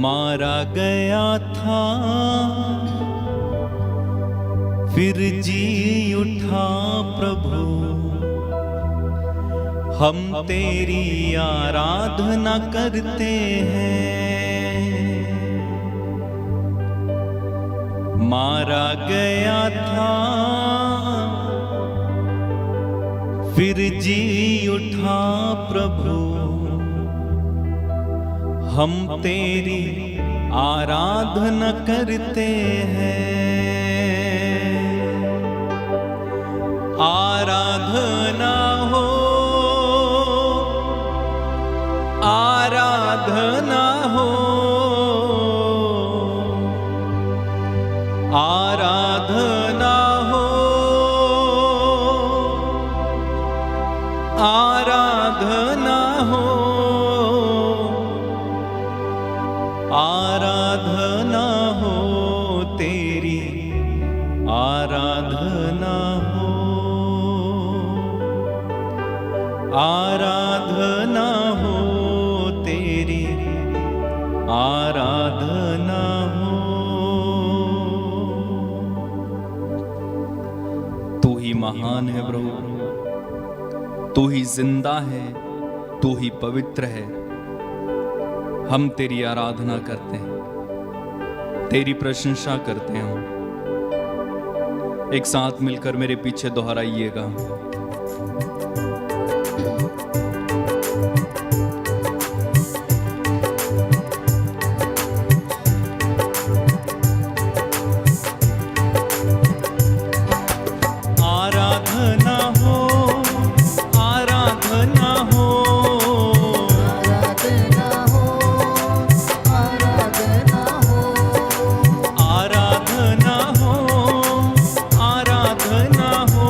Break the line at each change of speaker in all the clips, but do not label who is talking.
मारा गया था फिर जी उठा प्रभु, हम तेरी आराधना करते हैं। मारा गया था फिर जी उठा प्रभु, हम तेरी आराधना करते हैं। आराधना हो, आराधना हो, आराधना हो, आराधना हो, आराधना हो तेरी, आराधना हो, आराधना हो तेरी, आराधना हो। तू ही महान है प्रभु, तू ही जिंदा है, तू ही पवित्र है। हम तेरी आराधना करते हैं, तेरी प्रशंसा करते हैं। एक साथ मिलकर मेरे पीछे दोहराइएगा। आराधना हो, आराधना हो, आराधना हो, आराधना हो,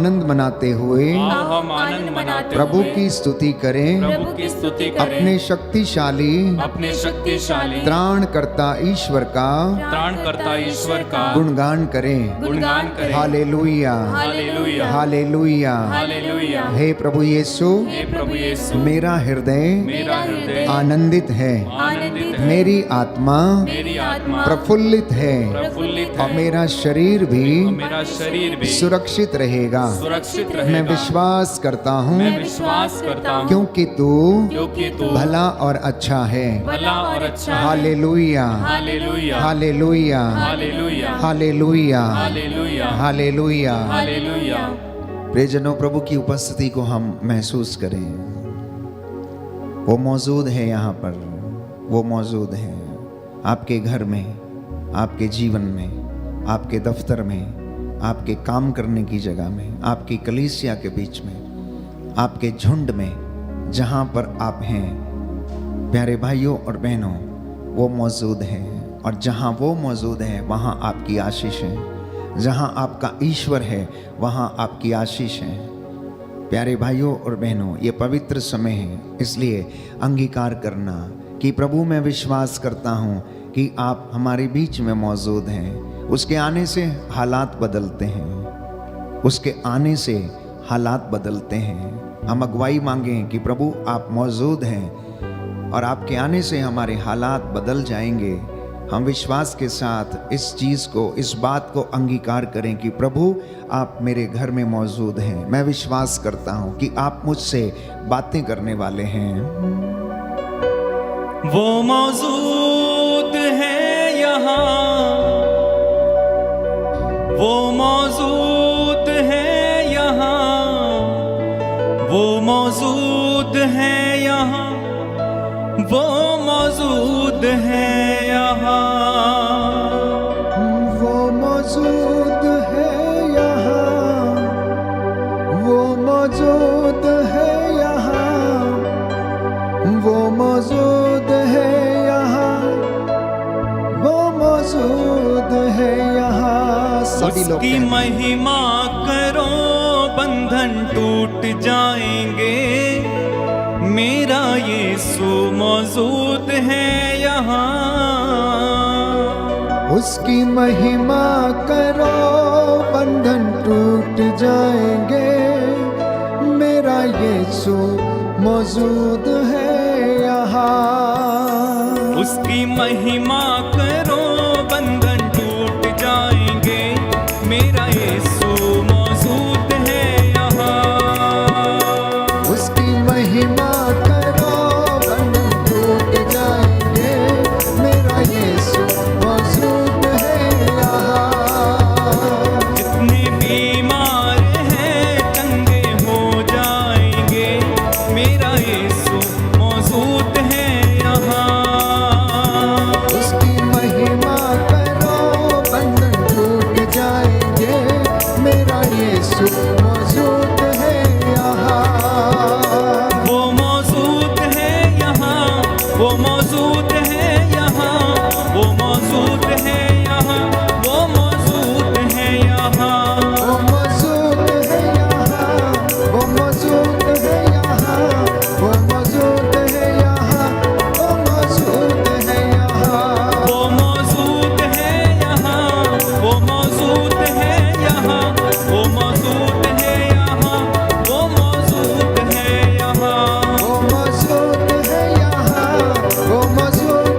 आनंद मनाते हुए
आओ हम आनंद मनाते
प्रभु
हुए
की स्तुति करें।
प्रभु की स्तुति करें।
अपने शक्तिशाली
अपने शक्तिशाली
त्राणकर्ता ईश्वर का
त्राणकर्ता ईश्वर का
गुणगान करें।
गुणगान करें।
Hallelujah,
hallelujah
hallelujah.
हालेलुया।
हे प्रभु यीशु,
हे प्रभु यीशु,
मेरा हृदय
मेरा हृदय
आनंदित है,
आनंदित है।
मेरी आत्मा
मेरी आत्मा
प्रफुल्लित है
प्रफुल्लित
और
है।
मेरा शरीर भी
और मेरा शरीर भी
सुरक्षित रहेगा।
सुरक्षित
मैं
रहेगा।
विश्वास करता हूँ
मैं विश्वास करता हूँ
क्योंकि तू
क्योंकि तू
भला और अच्छा है।
भला और अच्छा है।
Hallelujah,
hallelujah
hallelujah,
hallelujah
hallelujah,
hallelujah
hallelujah.
Hallelujah.
प्रियजनों, प्रभु की उपस्थिति को हम महसूस करें। वो मौजूद है यहाँ पर, वो मौजूद है आपके घर में, आपके जीवन में, आपके दफ्तर में, आपके काम करने की जगह में, आपकी कलीसिया के बीच में, आपके झुंड में, जहाँ पर आप हैं। प्यारे भाइयों और बहनों, वो मौजूद है और जहाँ वो मौजूद है वहाँ आपकी आशीष है। जहाँ आपका ईश्वर है वहाँ आपकी आशीष है। प्यारे भाइयों और बहनों, ये पवित्र समय है, इसलिए अंगीकार करना कि प्रभु मैं विश्वास करता हूँ कि आप हमारे बीच में मौजूद हैं। उसके आने से हालात बदलते हैं, उसके आने से हालात बदलते हैं। हम अगुवाई मांगें कि प्रभु आप मौजूद हैं और आपके आने से हमारे हालात बदल जाएंगे। हम विश्वास के साथ इस चीज़ को, इस बात को अंगीकार करें कि प्रभु आप मेरे घर में मौजूद हैं। मैं विश्वास करता हूँ कि आप मुझसे बातें करने वाले हैं।
वो मौजूद है यहाँ, वो मौजूद है यहाँ, वो मौजूद है यहाँ, वो मौजूद है यहाँ,
वो मौजूद है यहाँ, वो मौजूद है यहाँ, वो मौजूद है यहाँ, वो मौजूद है यहाँ। सभी लोग
उसकी
कहते हैं,
महिमा करो, बंधन टूट जाएंगे। मेरा यीशु मौजूद है यहाँ।
उसकी महिमा करो, बंधन टूट जाएंगे। मेरा यीशु मौजूद है यहाँ।
उसकी महिमा करो, बंधन टूट जाएंगे। मेरा यीशु मौजूद है यहाँ।
उसकी महिमा करो, बंधन टूट जाएंगे। मेरा यीशु मौजूद है यहाँ।
जितने बीमार हैं चंगे हो जाएंगे। मेरा यीशु मौजूद है यहाँ।
उसकी महिमा करो, बंधन टूट जाएंगे। मेरा यीशु मौजूद है यहाँ।
वो मौजूद है यहाँ, वो मौजूद है यहाँ, वो मौजूद है यहाँ, वो मौजूद है यहाँ।
वो मौजूद है यहाँ, वो मौजूद है यहाँ, वो मौजूद है यहाँ, वो मौजूद है यहाँ।
वो मौजूद है यहाँ, वो मौजूद है यहाँ, वो मौजूद है यहाँ, वो मौजूद है यहाँ।
वो मौजूद है यहाँ, वो मौजूद है यहाँ, वो मौजूद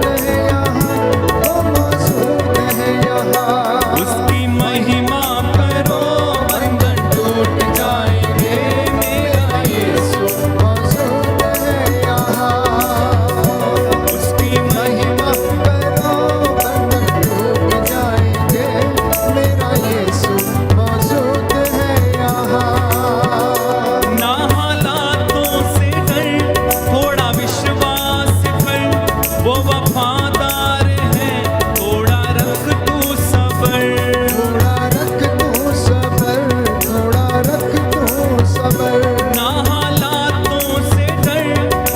है यहाँ, वो मौजूद है यहाँ।
उसकी महिमा करो, बंधन टूट जाएंगे। मेरा यीशु
मौजूद है यहाँ।
उसकी
महिमा करो, बंधन टूट जाएंगे। मेरा यीशु मौजूद है यहाँ।
ना हालातों से डर, थोड़ा विश्वास कर। वो वफादार है, थोड़ा रख तू सब्र।
थोड़ा रख तू सब्र, थोड़ा रख तू सब्र।
ना हालातों से डर,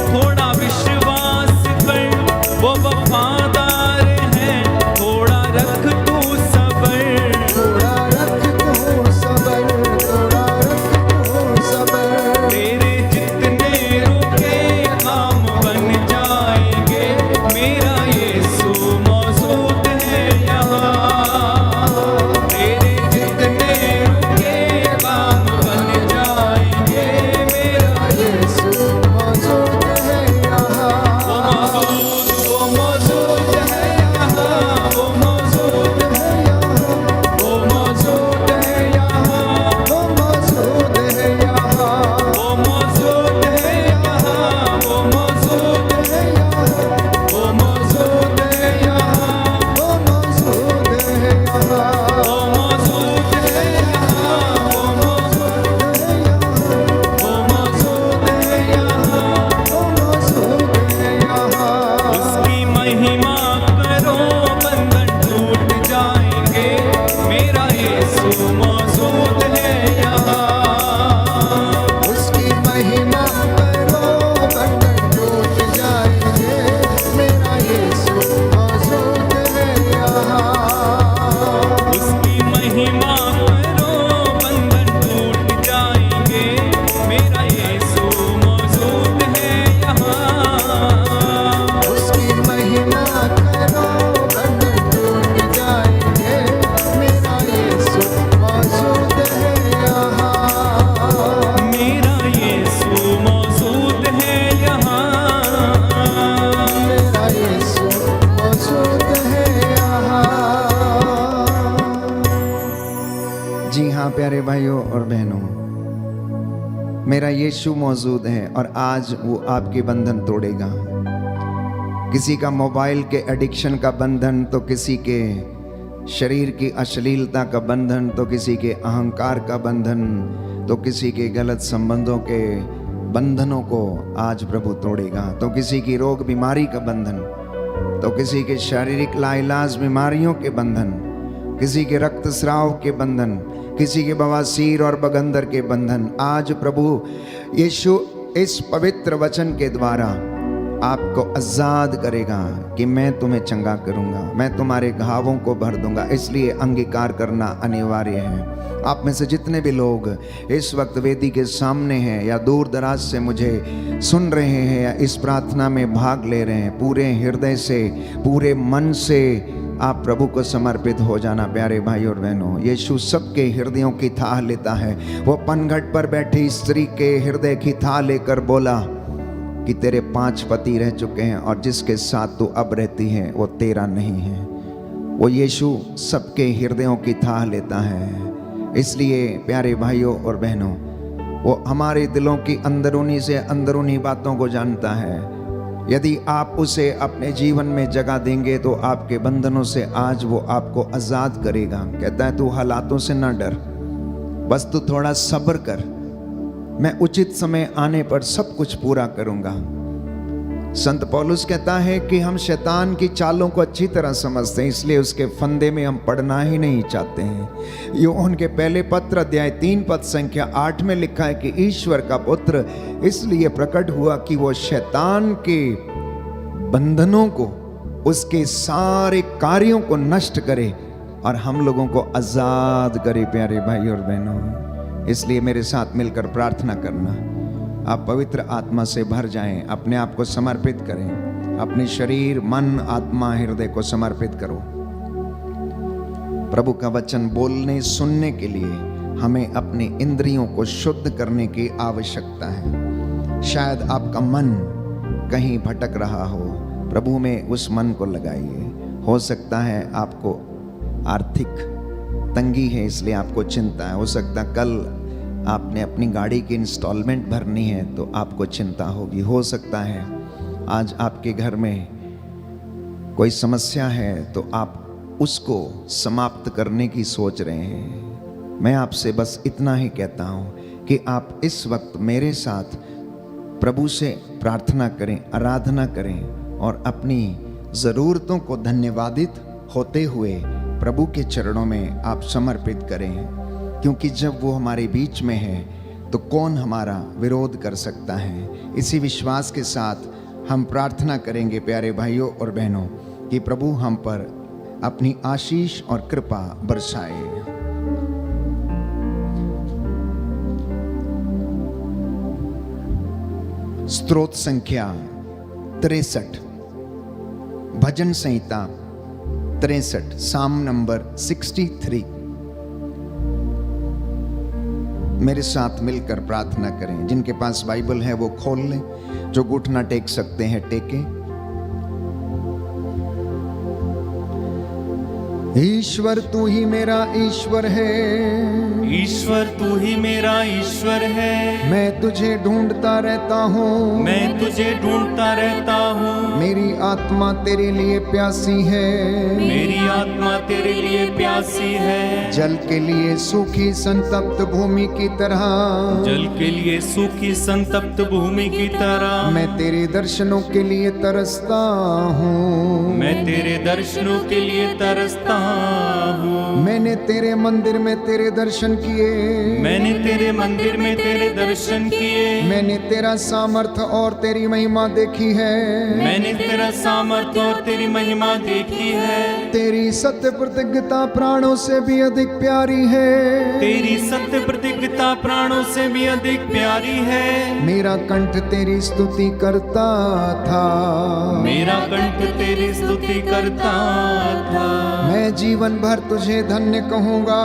थोड़ा विश्वास कर। वो वफादार है, थोड़ा रख तू सब्र।
थोड़ा रख जी हाँ प्यारे भाइयों और बहनों, मेरा यीशु मौजूद है और आज वो आपके बंधन तोड़ेगा। किसी का मोबाइल के एडिक्शन का बंधन, तो किसी के शरीर की अश्लीलता का बंधन, तो किसी के अहंकार का बंधन, तो किसी के गलत संबंधों के बंधनों को आज प्रभु तोड़ेगा। तो किसी की रोग बीमारी का बंधन, तो किसी के शारीरिक लाइलाज बीमारियों के बंधन, किसी के रक्तस्राव के बंधन, किसी के बवासीर और बगंदर के बंधन, आज प्रभु यीशु इस पवित्र वचन के द्वारा आपको आजाद करेगा कि मैं तुम्हें चंगा करूंगा, मैं तुम्हारे घावों को भर दूंगा। इसलिए अंगीकार करना अनिवार्य है। आप में से जितने भी लोग इस वक्त वेदी के सामने हैं या दूर दराज से मुझे सुन रहे हैं या इस प्रार्थना में भाग ले रहे हैं, पूरे हृदय से, पूरे मन से आप प्रभु को समर्पित हो जाना। प्यारे भाई और बहनों, यीशु सबके हृदयों की थाह लेता है। वो पनघट पर बैठी स्त्री के हृदय की थाह लेकर बोला कि तेरे 5 पति रह चुके हैं और जिसके साथ तू अब रहती है वो तेरा नहीं है। वो यीशु सबके हृदयों की थाह लेता है। इसलिए प्यारे भाइयों और बहनों, वो हमारे दिलों की अंदरूनी से अंदरूनी बातों को जानता है। यदि आप उसे अपने जीवन में जगह देंगे तो आपके बंधनों से आज वो आपको आजाद करेगा। कहता है तू हालातों से ना डर, बस तू थोड़ा सब्र कर, मैं उचित समय आने पर सब कुछ पूरा करूंगा। संत पौलुस कहता है कि हम शैतान की चालों को अच्छी तरह समझते हैं, इसलिए उसके फंदे में हम पड़ना ही नहीं चाहते हैं। यूहन्ना के पहले पत्र अध्याय 3 पद संख्या 8 में लिखा है कि ईश्वर का पुत्र इसलिए प्रकट हुआ कि वो शैतान के बंधनों को, उसके सारे कार्यों को नष्ट करे और हम लोगों को आजाद करे। प्यारे भाई और बहनों, इसलिए मेरे साथ मिलकर प्रार्थना करना, आप पवित्र आत्मा से भर जाएं, अपने आप को समर्पित करें, अपने शरीर, मन, आत्मा, हृदय को समर्पित करो। प्रभु का वचन बोलने सुनने के लिए हमें अपने इंद्रियों को शुद्ध करने की आवश्यकता है। शायद आपका मन कहीं भटक रहा हो, प्रभु में उस मन को लगाइए। हो सकता है आपको आर्थिक तंगी है इसलिए आपको चिंता है, हो सकता है कल आपने अपनी गाड़ी की इंस्टॉलमेंट भरनी है तो आपको चिंता होगी, हो सकता है आज आपके घर में कोई समस्या है तो आप उसको समाप्त करने की सोच रहे हैं। मैं आपसे बस इतना ही कहता हूँ कि आप इस वक्त मेरे साथ प्रभु से प्रार्थना करें, आराधना करें और अपनी ज़रूरतों को धन्यवादित होते हुए प्रभु के चरणों में आप समर्पित करें। क्योंकि जब वो हमारे बीच में है तो कौन हमारा विरोध कर सकता है। इसी विश्वास के साथ हम प्रार्थना करेंगे प्यारे भाइयों और बहनों कि प्रभु हम पर अपनी आशीष और कृपा बरसाए। स्तोत्र संख्या 63, भजन संहिता 63, साम नंबर 63। मेरे साथ मिलकर प्रार्थना करें। जिनके पास बाइबल है वो खोल लें, जो घुटना टेक सकते हैं टेकें। ईश्वर तू ही मेरा ईश्वर है,
ईश्वर तू ही मेरा ईश्वर है।
मैं तुझे ढूंढता रहता हूँ,
मैं तुझे ढूंढता रहता हूँ।
मेरी आत्मा तेरे लिए प्यासी है,
मेरी आत्मा तेरे लिए प्यासी है।
जल के लिए सूखी संतप्त भूमि की तरह,
जल के लिए सूखी संतप्त भूमि की तरह।
मैं तेरे दर्शनों के लिए तरसता हूँ,
मैं तेरे दर्शनों के लिए तरसता हूँ।
मैंने तेरे मंदिर में तेरे दर्शन किए,
मैंने तेरे मंदिर में तेरे दर्शन किए।
मैंने तेरा सामर्थ्य और तेरी महिमा देखी है,
मैंने तेरा सामर्थ्य और तेरी महिमा देखी है।
तेरी सत्य प्रतिज्ञता प्राणों से भी अधिक प्यारी है,
तेरी सत्य प्रतिज्ञता प्राणों से भी अधिक प्यारी है।
मेरा कंठ तेरी स्तुति करता था,
मेरा कंठ तेरी स्तुति करता था।
मैं जीवन भर तुझे धन्य कहूँगा,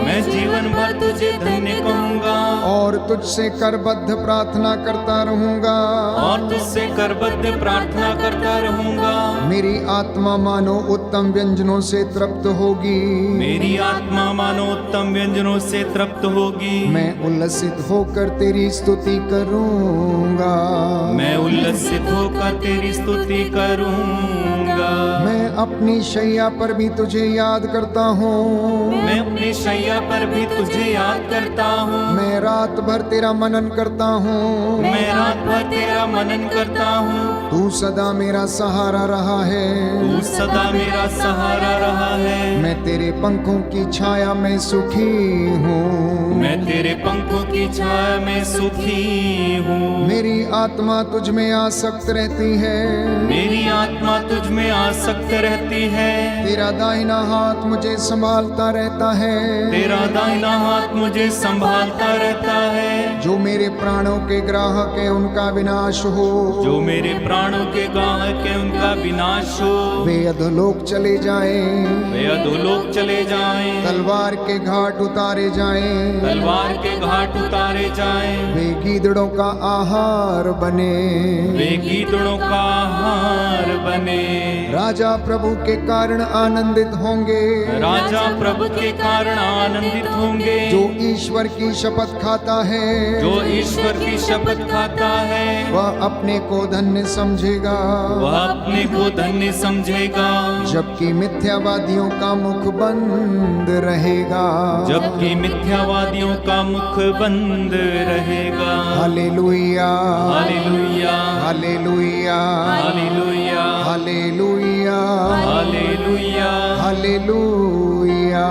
मैं जीवन भर तुझे धन्य कहूँगा।
और और तुझसे करबद्ध प्रार्थना करता रहूंगा।
और तुझसे करबद्ध प्रार्थना करता रहूंगा।
मेरी आत्मा मानो उत्तम व्यंजनों से तृप्त होगी।
मेरी आत्मा मानो उत्तम व्यंजनों से तृप्त होगी।
मैं उल्लसित होकर तेरी स्तुति करूंगा।
मैं उल्लसित होकर तेरी स्तुति करूंगा।
मैं अपनी शैया पर भी तुझे याद करता हूँ।
मैं अपनी शैया पर भी तुझे याद करता हूँ।
मैं रात भर तेरा मनन करता हूँ।
मैं रात भर तेरा मनन करता हूँ।
तू सदा मेरा सहारा रहा है।
तू सदा मेरा सहारा रहा है।
मैं तेरे पंखों की छाया में सुखी हूँ।
मैं तेरे पंखों की छाया में सुखी हूँ।
मेरी आत्मा तुझ में आसक्त रहती है।
मेरी आत्मा तुझ में आसक्त रहती है।
तेरा दाहिना हाथ मुझे संभालता रहता है।
तेरा दाहिना हाथ मुझे संभालता रहता है।
जो मेरे प्राणों के ग्राहक है उनका विनाश हो।
जो मेरे प्राणों के गाहक है उनका विनाश हो।
वे अधोलोक चले जाएं।
वे अधोलोक चले जाएं।
तलवार के घाट उतारे जाएं।
तलवार के घाट उतारे जाएं।
वे गीदड़ों का आहार बने।
वे गीदड़ों का आहार बने।
राजा प्रभु के कारण आनंदित होंगे।
राजा प्रभु के कारण आनंदित होंगे।
जो ईश्वर की शपथ खाता है।
जो ईश्वर की शपथ खाता है।
वह अपने को धन्य समझेगा।
वह अपने को धन्य समझेगा।
जबकि मिथ्यावादियों का मुख बंद रहेगा।
जबकि मिथ्यावादियों का मुख बंद रहेगा।
Hallelujah
hallelujah
hallelujah
hallelujah
hallelujah
hallelujah
hallelujah
hallelujah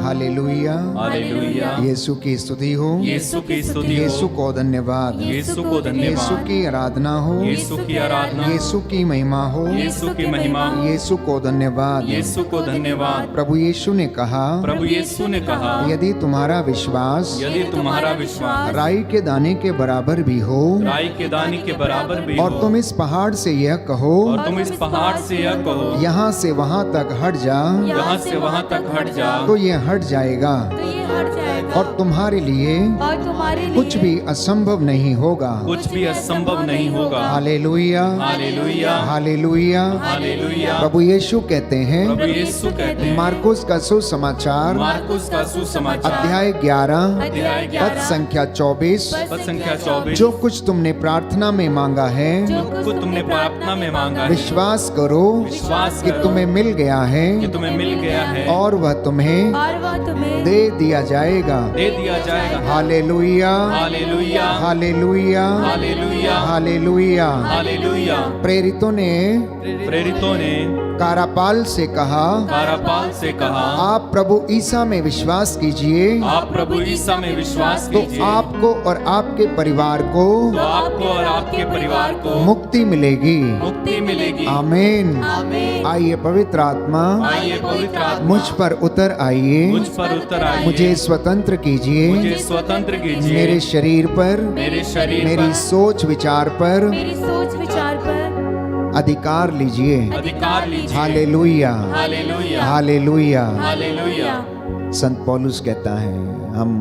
hallelujah.
Hallelujah.
Yeshu की स्तुति हो।
यीशु की स्तुति हो।
यीशु को धन्यवाद।
यीशु को
यीशु
धन्यवाद।
की आराधना हो।
यीशु की आराधना।
यीशु की महिमा हो।
यीशु की महिमा।
यीशु को धन्यवाद।
यीशु को धन्यवाद।
प्रभु यीशु ने कहा,
प्रभु यीशु ने कहा,
यदि तुम्हारा विश्वास
यदि तुम्हारा विश्वास
राई के दाने के बराबर भी हो
राई के दाने के बराबर भी
और
हो,
तुम इस पहाड़ से यह कहो,
और तुम इस पहाड़ से यह कहो,
यहाँ से वहाँ तक हट जा,
यहाँ से वहाँ तक हट जा,
तो यह हट जाएगा
तो ये हट जाएगा।
और तुम्हारे लिए
और तुम्हारे लिए
कुछ भी असंभव नहीं होगा।
कुछ भी असंभव नहीं होगा।
Hallelujah
hallelujah
hallelujah.
हालेलुया।
प्रभु यीशु कहते हैं,
प्रभु यीशु कहते हैं,
मार्कुस का सुसमाचार
मार्कुस का सुसमाचार
अध्याय 11
अध्याय
पद
11
संख्या 24,
पद संख्या 24,
जो कुछ तुमने प्रार्थना में मांगा है
को तुमने प्रार्थना में मांगा है,
विश्वास करो
विश्वास
कि
करो
तुम्हें मिल गया
कि
है
तुम्हें मिल गया है
और वह तुम्हें
और वह तुम्हें
दे दिया जाएगा।
दे दिया जाएगा।
Hallelujah
hallelujah
hallelujah
hallelujah
hallelujah.
Hallelujah.
प्रेरितों ने
प्रेरितों ने
कारापाल से कहा,
कारापाल से कहा,
आप प्रभु ईसा में विश्वास कीजिए
आप प्रभु ईसा में विश्वास
तो
कीजिए,
आपको और आपके परिवार को
तो आपको और आपके परिवार को
मुक्ति मिलेगी।
मुक्ति मिलेगी।
आमीन।
आमीन।
आइए पवित्र आत्मा
आइए पवित्र आत्मा
मुझ पर उतर आइए।
मुझ पर उतर आइए।
मुझे स्वतंत्र कीजिए।
मुझे स्वतंत्र कीजिए।
मेरे शरीर पर,
मेरे शरीर
मेरी
पर
सोच विचार पर
मेरी सोच विचार पर
अधिकार लीजिए।
अधिकार लीजिए।
Hallelujah
hallelujah
hallelujah.
हालेलुया।
संत पौलुस कहता है, हम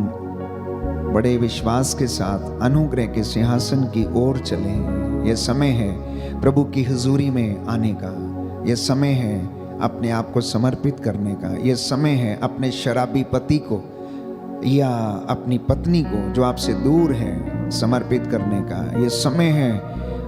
बड़े विश्वास के साथ अनुग्रह के सिंहासन की ओर चले। यह समय है प्रभु की हुजूरी में आने का। यह समय है अपने आप को समर्पित करने का। यह समय है अपने शराबी पति को या अपनी पत्नी को जो आपसे दूर है समर्पित करने का। यह समय है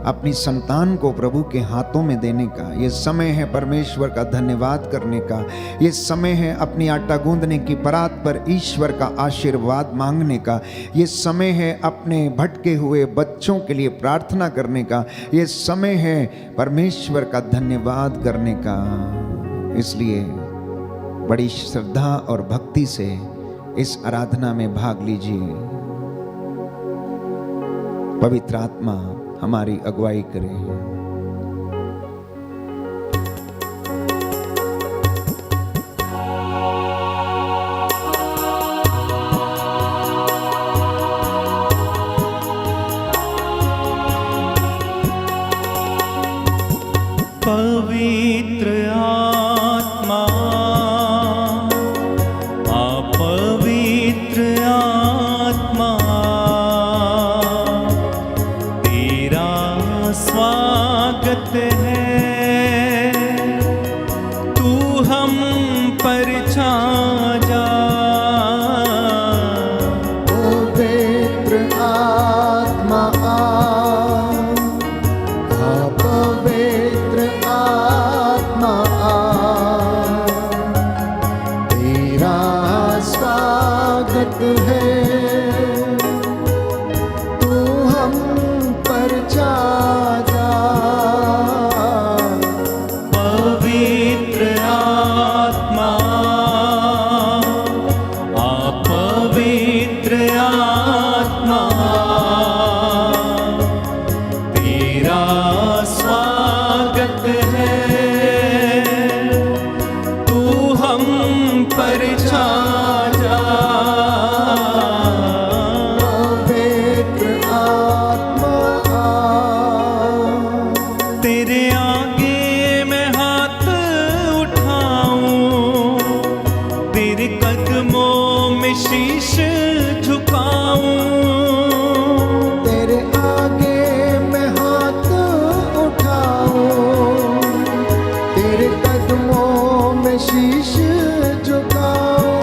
अपनी संतान को प्रभु के हाथों में देने का। यह समय है परमेश्वर का धन्यवाद करने का। यह समय है अपनी आटा गूंदने की परात पर ईश्वर का आशीर्वाद मांगने का। यह समय है अपने भटके हुए बच्चों के लिए प्रार्थना करने का। यह समय है परमेश्वर का धन्यवाद करने का। इसलिए बड़ी श्रद्धा और भक्ति से इस आराधना में भाग लीजिए। पवित्र आत्मा हमारी अगुवाई करे।
पवित्र आत्मा, आ पवित्र छा जा।
पवित्र आत्मा पवित्र आत्मा तेरा स्वागत है, तू हम पर छा जा।
पवित्र आत्मा पवित्र आत्मा तेरा स्वागत है, तू हम पर छा जा।
पवित्र आत्मा
तेरे आगे मैं हाथ उठाऊं, तेरे कदमों में शीश झुकाऊं।
तेरे आगे मैं हाथ उठाऊं, तेरे कदमों में शीश झुकाऊं।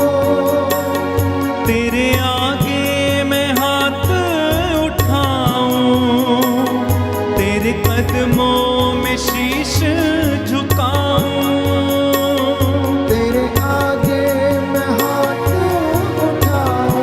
तेरे आगे मैं हाथ उठाऊं, तेरे कदमों में शीश झुकाऊं।
तेरे आगे मैं हाथ उठाऊं,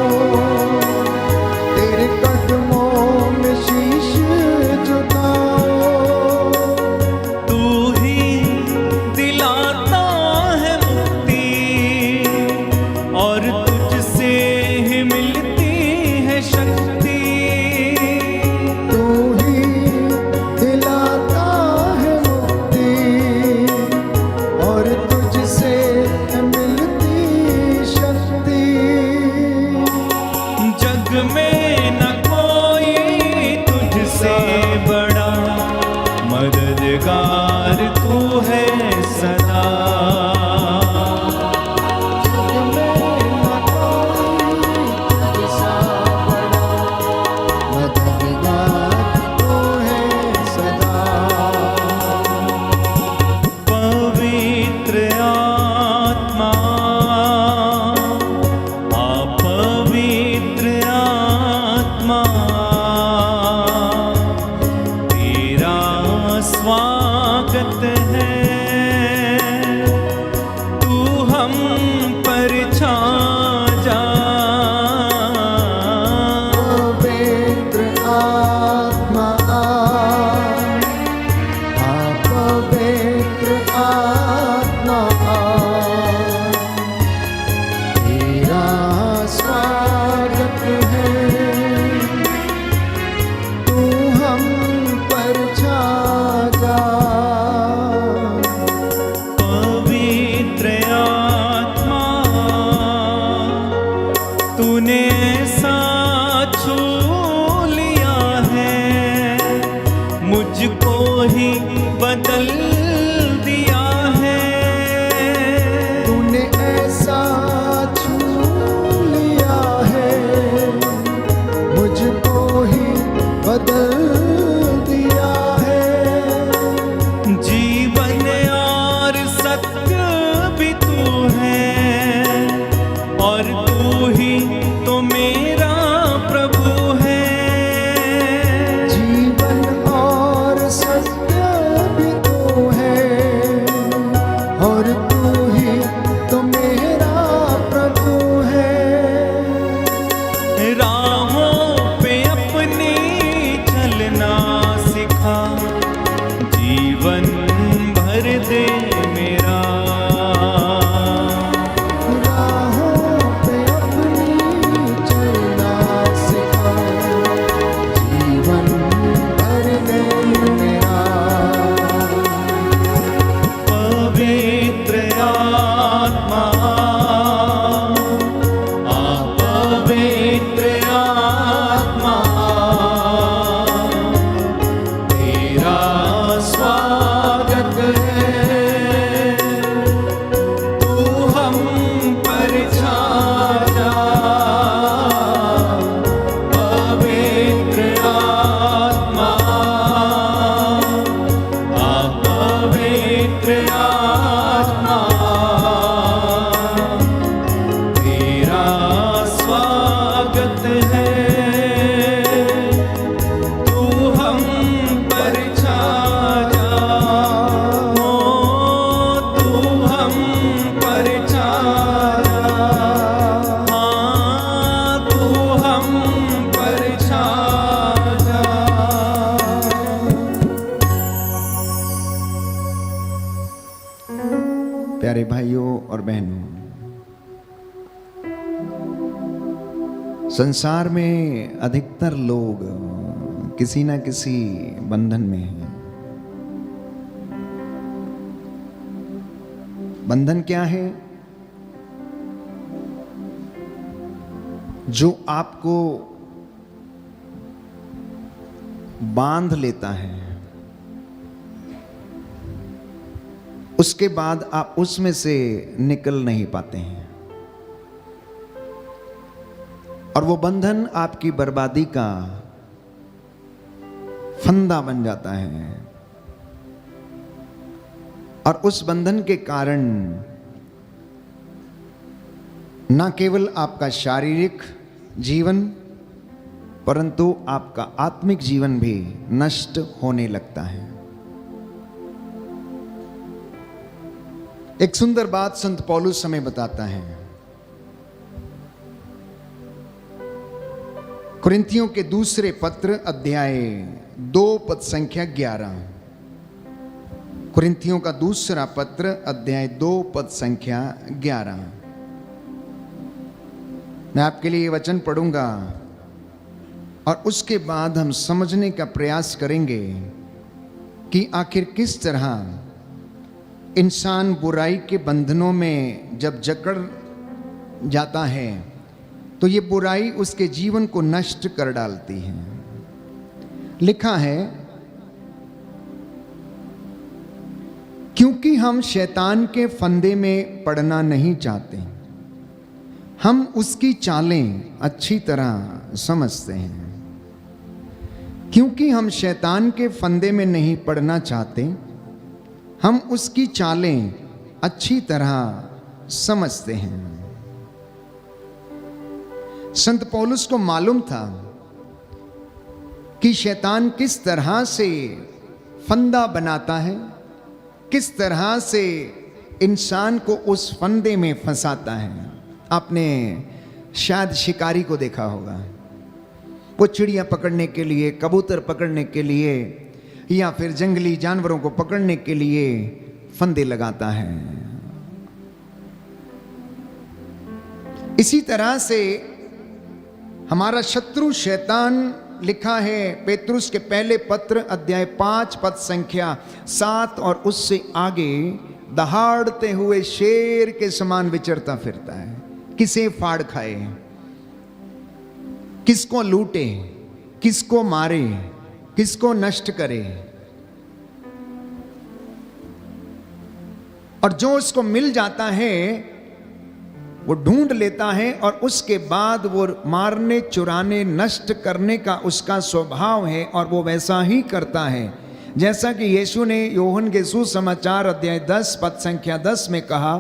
संसार में अधिकतर लोग किसी ना किसी बंधन में हैं। बंधन क्या है? जो आपको बांध लेता है, उसके बाद आप उसमें से निकल नहीं पाते हैं, और वो बंधन आपकी बर्बादी का फंदा बन जाता है। और उस बंधन के कारण न केवल आपका शारीरिक जीवन परंतु आपका आत्मिक जीवन भी नष्ट होने लगता है। एक सुंदर बात संत पौलुस हमें बताता है। कुरिन्थियों के दूसरे पत्र अध्याय 2 पद संख्या 11। कुरिन्थियों का दूसरा पत्र अध्याय 2 पद संख्या 11। मैं आपके लिए ये वचन पढ़ूंगा और उसके बाद हम समझने का प्रयास करेंगे कि आखिर किस तरह इंसान बुराई के बंधनों में जब जकड़ जाता है तो ये बुराई उसके जीवन को नष्ट कर डालती है। लिखा है, क्योंकि हम शैतान के फंदे में पड़ना नहीं चाहते, हम उसकी चालें अच्छी तरह समझते हैं। क्योंकि हम शैतान के फंदे में नहीं पड़ना चाहते, हम उसकी चालें अच्छी तरह समझते हैं। संत पौलुस को मालूम था कि शैतान किस तरह से फंदा बनाता है, किस तरह से इंसान को उस फंदे में फंसाता है। आपने शायद शिकारी को देखा होगा, वो चिड़िया पकड़ने के लिए, कबूतर पकड़ने के लिए या फिर जंगली जानवरों को पकड़ने के लिए फंदे लगाता है। इसी तरह से हमारा शत्रु शैतान, लिखा है पेतरुस के पहले पत्र अध्याय 5 पद संख्या 7 और उससे आगे, दहाड़ते हुए शेर के समान विचरता फिरता है। किसे फाड़ खाए, किसको लूटे, किसको मारे, किसको नष्ट करे। और जो उसको मिल जाता है वो ढूंढ लेता है और उसके बाद वो मारने, चुराने, नष्ट करने का उसका स्वभाव है और वो वैसा ही करता है जैसा कि यीशु ने यूहन्ना के सुसमाचार अध्याय 10 पद संख्या 10 में कहा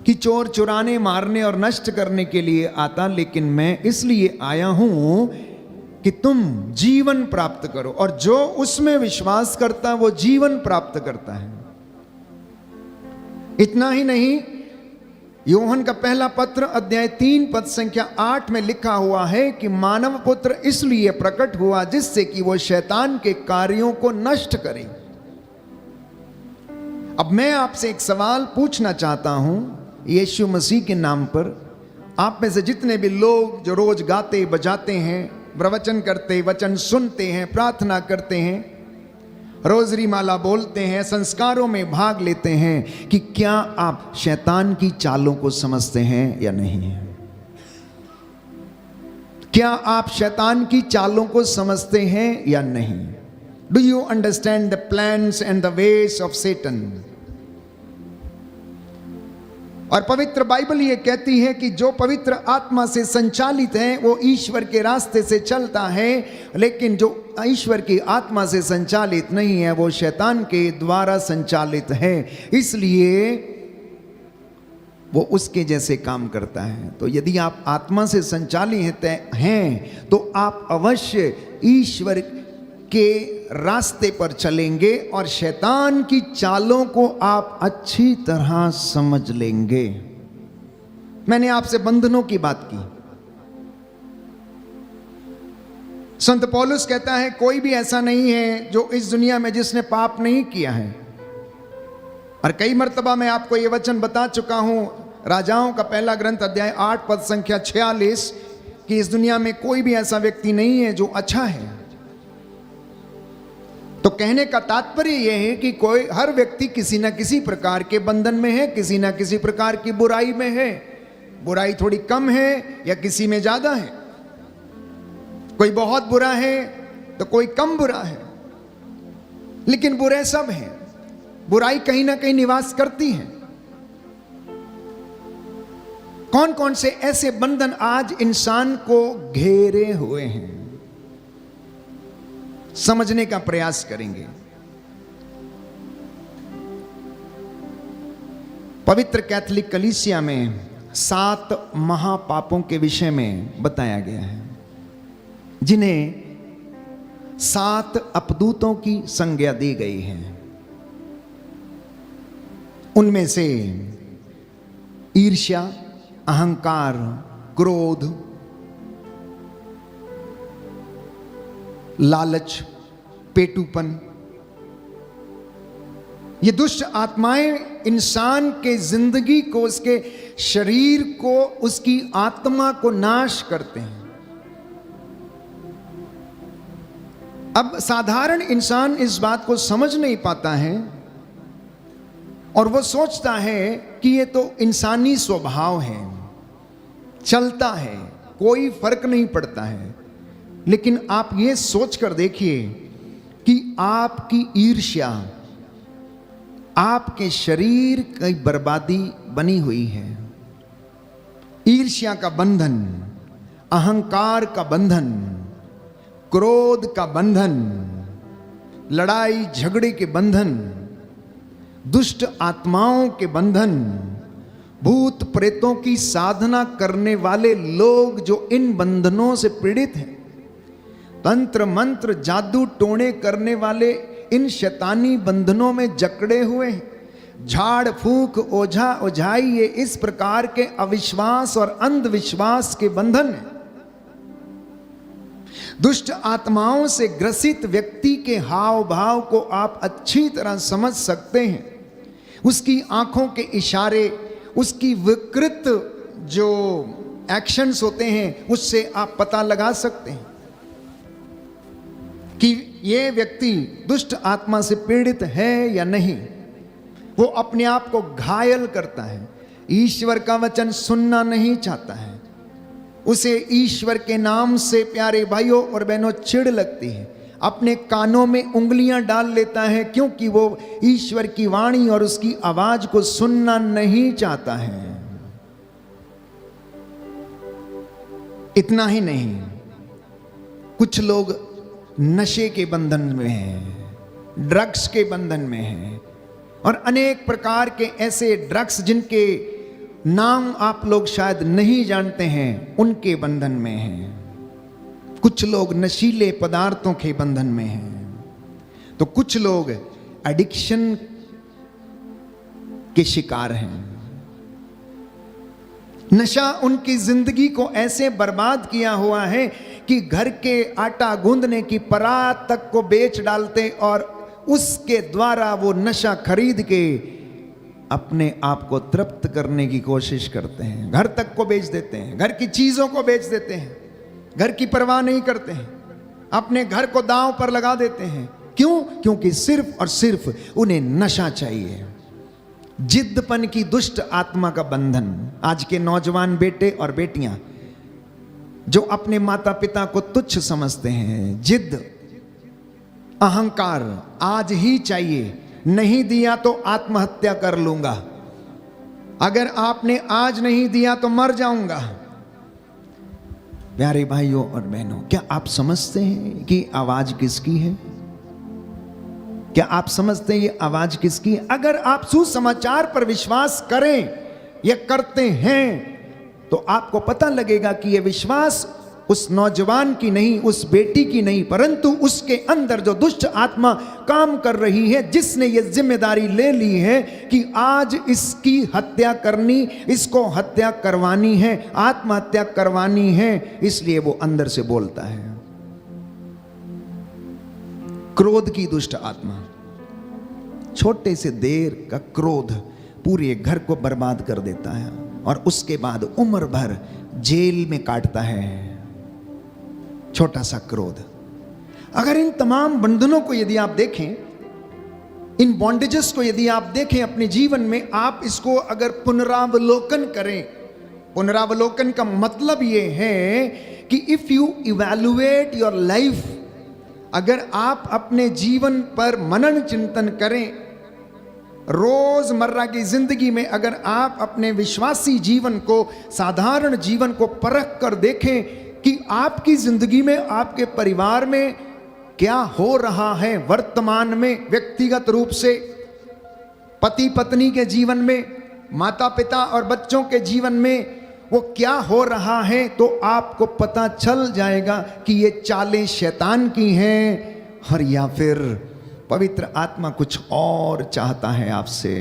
कि चोर चुराने, मारने और नष्ट करने के लिए आता, लेकिन मैं इसलिए आया हूं कि तुम जीवन प्राप्त करो, और जो उसमें विश्वास करता वो जीवन प्राप्त करता है। इतना ही नहीं, यूहन्ना का पहला पत्र अध्याय 3 पद संख्या 8 में लिखा हुआ है कि मानव पुत्र इसलिए प्रकट हुआ जिससे कि वो शैतान के कार्यों को नष्ट करे। अब मैं आपसे एक सवाल पूछना चाहता हूं यीशु मसीह के नाम पर। आप में से जितने भी लोग जो रोज गाते बजाते हैं, प्रवचन करते, वचन सुनते हैं, प्रार्थना करते हैं, रोजरी माला बोलते हैं, संस्कारों में भाग लेते हैं, कि क्या आप शैतान की चालों को समझते हैं या नहीं? क्या आप शैतान की चालों को समझते हैं या नहीं? Do you understand the plans and the ways of Satan? और पवित्र बाइबल ये कहती है कि जो पवित्र आत्मा से संचालित है वो ईश्वर के रास्ते से चलता है, लेकिन जो ईश्वर की आत्मा से संचालित नहीं है वो शैतान के द्वारा संचालित है, इसलिए वो उसके जैसे काम करता है। तो यदि आप आत्मा से संचालित हैं तो आप अवश्य ईश्वर के रास्ते पर चलेंगे और शैतान की चालों को आप अच्छी तरह समझ लेंगे। मैंने आपसे बंधनों की बात की। संत पौलुस कहता है कोई भी ऐसा नहीं है जो इस दुनिया में जिसने पाप नहीं किया है। और कई मर्तबा मैं आपको ये वचन बता चुका हूं, राजाओं का पहला ग्रंथ अध्याय 8 पद संख्या 46, क्योंकि इस दुनिया में कोई भी ऐसा व्यक्ति नहीं है जो अच्छा है। तो कहने का तात्पर्य यह है कि कोई हर व्यक्ति किसी ना किसी प्रकार के बंधन में है, किसी ना किसी प्रकार की बुराई में है। बुराई थोड़ी कम है या किसी में ज्यादा है, कोई बहुत बुरा है तो कोई कम बुरा है, लेकिन बुरे सब हैं। बुराई कहीं ना कहीं निवास करती है। कौन कौन से ऐसे बंधन आज इंसान को घेरे हुए हैं, समझने का प्रयास करेंगे। पवित्र कैथोलिक कलीसिया में 7 महापापों के विषय में बताया गया है, जिन्हें 7 अपदूतों की संज्ञा दी गई है। उनमें से ईर्ष्या, अहंकार, क्रोध, लालच, पेटूपन, ये दुष्ट आत्माएं इंसान के जिंदगी को, उसके शरीर को, उसकी आत्मा को नाश करते हैं। अब साधारण इंसान इस बात को समझ नहीं पाता है और वो सोचता है कि ये तो इंसानी स्वभाव है, चलता है, कोई फर्क नहीं पड़ता है। लेकिन आप ये सोच कर देखिए कि आपकी ईर्ष्या आपके शरीर की बर्बादी बनी हुई है। ईर्ष्या का बंधन, अहंकार का बंधन, क्रोध का बंधन, लड़ाई झगड़े के बंधन, दुष्ट आत्माओं के बंधन, भूत प्रेतों की साधना करने वाले लोग जो इन बंधनों से पीड़ित हैं, तंत्र मंत्र जादू टोने करने वाले इन शैतानी बंधनों में जकड़े हुए हैं। झाड़ फूंक, ओझा ओझाई, ये इस प्रकार के अविश्वास और अंधविश्वास के बंधन हैं। दुष्ट आत्माओं से ग्रसित व्यक्ति के हाव भाव को आप अच्छी तरह समझ सकते हैं। उसकी आंखों के इशारे, उसकी विकृत जो एक्शंस होते हैं, उससे आप पता लगा सकते हैं कि ये व्यक्ति दुष्ट आत्मा से पीड़ित है या नहीं। वो अपने आप को घायल करता है, ईश्वर का वचन सुनना नहीं चाहता है, उसे ईश्वर के नाम से प्यारे भाइयों और बहनों चिढ़ लगती है, अपने कानों में उंगलियां डाल लेता है क्योंकि वो ईश्वर की वाणी और उसकी आवाज को सुनना नहीं चाहता है। इतना ही नहीं, कुछ लोग नशे के बंधन में हैं, ड्रग्स के बंधन में हैं, और अनेक प्रकार के ऐसे ड्रग्स जिनके नाम आप लोग शायद नहीं जानते हैं, उनके बंधन में हैं। कुछ लोग नशीले पदार्थों के बंधन में हैं, तो कुछ लोग एडिक्शन के शिकार हैं। नशा उनकी जिंदगी को ऐसे बर्बाद किया हुआ है कि घर के आटा गूंदने की परात तक को बेच डालते और उसके द्वारा वो नशा खरीद के अपने आप को तृप्त करने की कोशिश करते हैं। घर तक को बेच देते हैं, घर की चीजों को बेच देते हैं, घर की परवाह नहीं करते हैं, अपने घर को दांव पर लगा देते हैं। क्यों? क्योंकि सिर्फ और सिर्फ उन्हें नशा चाहिए। जिद्दपन की दुष्ट आत्मा का बंधन। आज के नौजवान बेटे और बेटियां जो अपने माता पिता को तुच्छ समझते हैं, जिद, अहंकार, आज ही चाहिए, नहीं दिया तो आत्महत्या कर लूंगा, अगर आपने आज नहीं दिया तो मर जाऊंगा। प्यारे भाइयों और बहनों, क्या आप समझते हैं कि आवाज किसकी है? क्या आप समझते हैं ये आवाज किसकी है? अगर आप सुसमाचार पर विश्वास करें या करते हैं तो आपको पता लगेगा कि यह विश्वास उस नौजवान की नहीं, उस बेटी की नहीं, परंतु उसके अंदर जो दुष्ट आत्मा काम कर रही है, जिसने ये जिम्मेदारी ले ली है कि आज इसकी हत्या करनी, इसको हत्या करवानी है, आत्महत्या करवानी है, इसलिए वो अंदर से बोलता है। क्रोध की दुष्ट आत्मा, छोटे से देर का क्रोध पूरे घर को बर्बाद कर देता है और उसके बाद उम्र भर जेल में काटता है। छोटा सा क्रोध। अगर इन तमाम बंधनों को यदि आप देखें, इन बॉन्डेजेस को यदि आप देखें अपने जीवन में, आप इसको अगर पुनरावलोकन करें, पुनरावलोकन का मतलब ये है कि if you evaluate your life, अगर आप अपने जीवन पर मनन चिंतन करें, रोजमर्रा की जिंदगी में अगर आप अपने विश्वासी जीवन को, साधारण जीवन को परख कर देखें कि आपकी जिंदगी में, आपके परिवार में क्या हो रहा है वर्तमान में, व्यक्तिगत रूप से, पति पत्नी के जीवन में, माता पिता और बच्चों के जीवन में वो क्या हो रहा है, तो आपको पता चल जाएगा कि ये चालें शैतान की हैं और या फिर पवित्र आत्मा कुछ और चाहता है आपसे।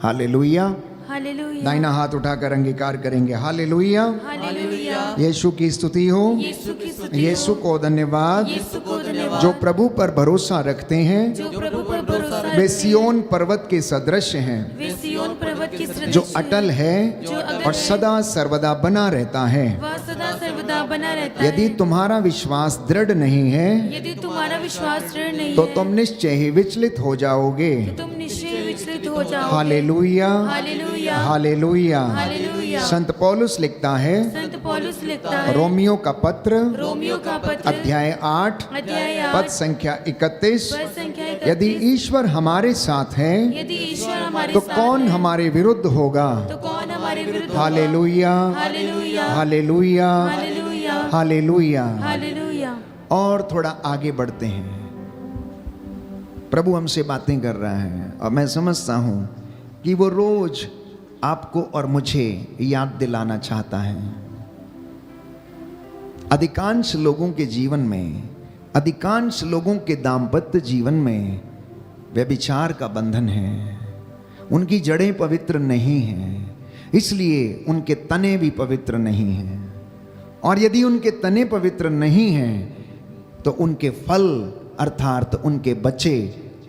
हालेलुया।
हालेलुया।
दाहिना हाथ उठाकर अंगीकार करेंगे। हालेलुया।
हालेलुया।
यीशु की स्तुति हो।
यीशु की स्तुति हो।
यीशु को धन्यवाद।
यीशु को धन्यवाद।
जो प्रभु पर भरोसा रखते हैं,
जो प्रभु पर भरोसा रखते
वे
हैं,
सियोन पर्वत के सदृश हैं,
वे सिय्योन पर्वत के सदृश
जो
हैं,
अटल है
जो अटल
और
है,
सदा सर्वदा बना रहता है।
वह सदा सर्वदा बना रहता
यदि
है।
तुम्हारा विश्वास दृढ़ नहीं है
यदि तुम्हारा विश्वास दृढ़ नहीं
तो
है,
तुम निश्चय ही विचलित हो जाओगे।
तुम निश्चय विचलित हो जाओगे।
हालेलुया।
हालेलुया।
हालेलुया।
हालेलुया।
संत पौलुस लिखता है,
संत पौलुस लिखता है,
रोमियो का पत्र
रोमियो का पत्र
अध्याय 8
अध्याय
पद
8
संख्या 31,
पद संख्या 31,
यदि ईश्वर हमारे साथ है
यदि ईश्वर हमारे
तो
साथ
कौन
है,
हमारे विरुद्ध होगा।
तो कौन हमारे विरुद्ध होगा?
Hallelujah.
Hallelujah.
Hallelujah.
Hallelujah.
Hallelujah.
Hallelujah.
और थोड़ा आगे बढ़ते हैं। प्रभु हमसे बातें कर रहा है और मैं समझता हूं कि वो रोज आपको और मुझे याद दिलाना चाहता है। अधिकांश लोगों के जीवन में, अधिकांश लोगों के दाम्पत्य जीवन में व्यभिचार का बंधन है। उनकी जड़ें पवित्र नहीं हैं, इसलिए उनके तने भी पवित्र नहीं हैं। और यदि उनके तने पवित्र नहीं हैं तो उनके फल अर्थात उनके बच्चे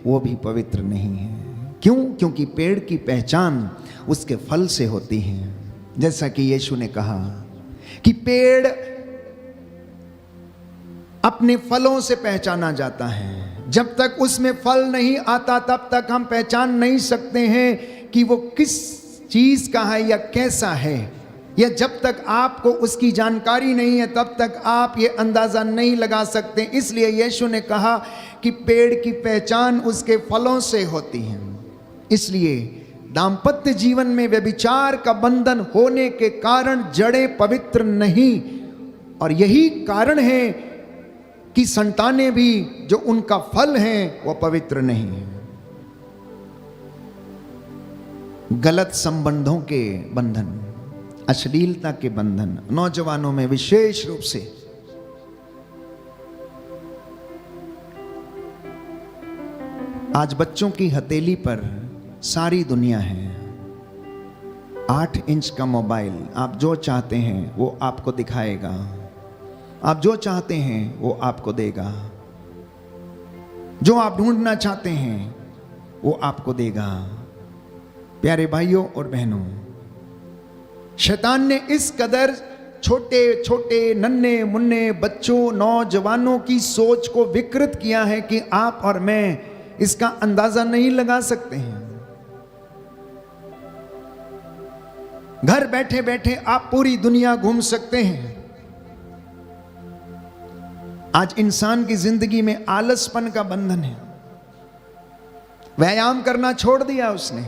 वो भी पवित्र नहीं हैं। क्यों? क्योंकि पेड़ की पहचान उसके फल से होती है। जैसा कि यीशु ने कहा कि पेड़ अपने फलों से पहचाना जाता है। जब तक उसमें फल नहीं आता तब तक हम पहचान नहीं सकते हैं कि वो किस चीज का है या कैसा है। या जब तक आपको उसकी जानकारी नहीं है तब तक आप ये अंदाजा नहीं लगा सकते। इसलिए यीशु ने कहा कि पेड़ की पहचान उसके फलों से होती है। इसलिए दाम्पत्य जीवन में व्यभिचार का बंधन होने के कारण जड़ें पवित्र नहीं, और यही कारण है कि संतानें भी जो उनका फल हैं वो पवित्र नहीं है। गलत संबंधों के बंधन, अश्लीलता के बंधन नौजवानों में विशेष रूप से। आज बच्चों की हथेली पर सारी दुनिया है। 8 इंच का मोबाइल, आप जो चाहते हैं वो आपको दिखाएगा, आप जो चाहते हैं वो आपको देगा, जो आप ढूंढना चाहते हैं वो आपको देगा। प्यारे भाइयों और बहनों, शैतान ने इस कदर छोटे छोटे नन्हे मुन्ने बच्चों, नौजवानों की सोच को विकृत किया है कि आप और मैं इसका अंदाजा नहीं लगा सकते हैं। घर बैठे बैठे आप पूरी दुनिया घूम सकते हैं। आज इंसान की जिंदगी में आलसपन का बंधन है। व्यायाम करना छोड़ दिया उसने,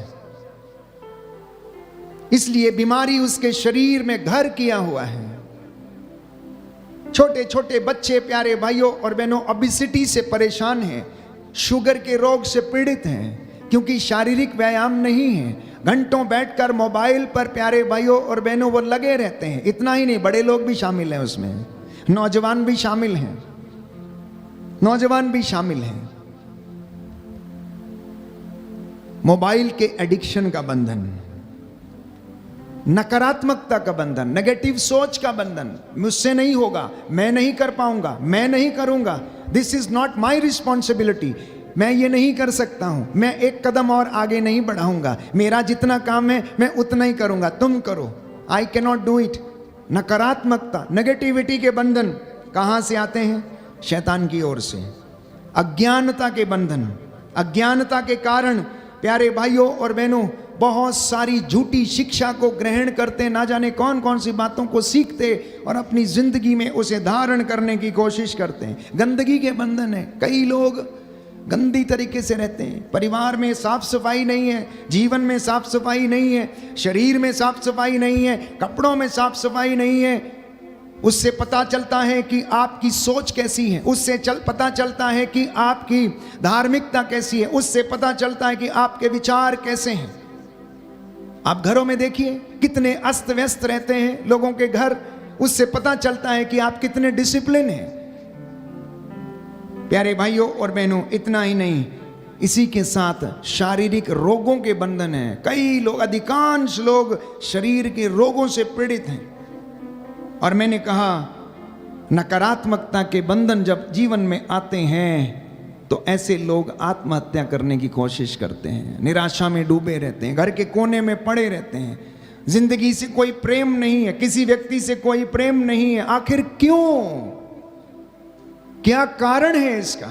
इसलिए बीमारी उसके शरीर में घर किया हुआ है। छोटे छोटे बच्चे, प्यारे भाइयों और बहनों, ओबेसिटी से परेशान हैं, शुगर के रोग से पीड़ित हैं, क्योंकि शारीरिक व्यायाम नहीं है। घंटों बैठकर मोबाइल पर, प्यारे भाइयों और बहनों, वो लगे रहते हैं। इतना ही नहीं, बड़े लोग भी शामिल हैं उसमें, नौजवान भी शामिल हैं, नौजवान भी शामिल हैं। मोबाइल के एडिक्शन का बंधन, नकारात्मकता का बंधन, नेगेटिव सोच का बंधन। मुझसे नहीं होगा, मैं नहीं कर पाऊंगा, मैं नहीं करूंगा, this is not my responsibility, मैं ये नहीं कर सकता हूं, मैं एक कदम और आगे नहीं बढ़ाऊंगा, मेरा जितना काम है मैं उतना ही करूंगा, तुम करो, I can not do it. नकारात्मकता, नेगेटिविटी के बंधन कहां से आते हैं? शैतान की ओर से। अज्ञानता के बंधन, अज्ञानता के कारण प्यारे भाइयों और बहनों बहुत सारी झूठी शिक्षा को ग्रहण करते, ना जाने कौन कौन सी बातों को सीखते और अपनी जिंदगी में उसे धारण करने की कोशिश करते हैं। गंदगी के बंधन है। कई लोग गंदी तरीके से रहते हैं। परिवार में साफ सफाई नहीं है, जीवन में साफ सफाई नहीं है, शरीर में साफ सफाई नहीं है, कपड़ों में साफ सफाई नहीं है। उससे पता चलता है कि आपकी सोच कैसी है, उससे पता चलता है कि आपकी धार्मिकता कैसी है, उससे पता चलता है कि आपके विचार कैसे हैं। आप घरों में देखिए कितने अस्त व्यस्त रहते हैं लोगों के घर, उससे पता चलता है कि आप कितने डिसिप्लिन हैं। प्यारे भाइयों और बहनों, इतना ही नहीं, इसी के साथ शारीरिक रोगों के बंधन हैं। कई लोग, अधिकांश लोग शरीर के रोगों से पीड़ित हैं। और मैंने कहा नकारात्मकता के बंधन जब जीवन में आते हैं तो ऐसे लोग आत्महत्या करने की कोशिश करते हैं, निराशा में डूबे रहते हैं, घर के कोने में पड़े रहते हैं। जिंदगी से कोई प्रेम नहीं है, किसी व्यक्ति से कोई प्रेम नहीं है। आखिर क्यों? क्या कारण है इसका?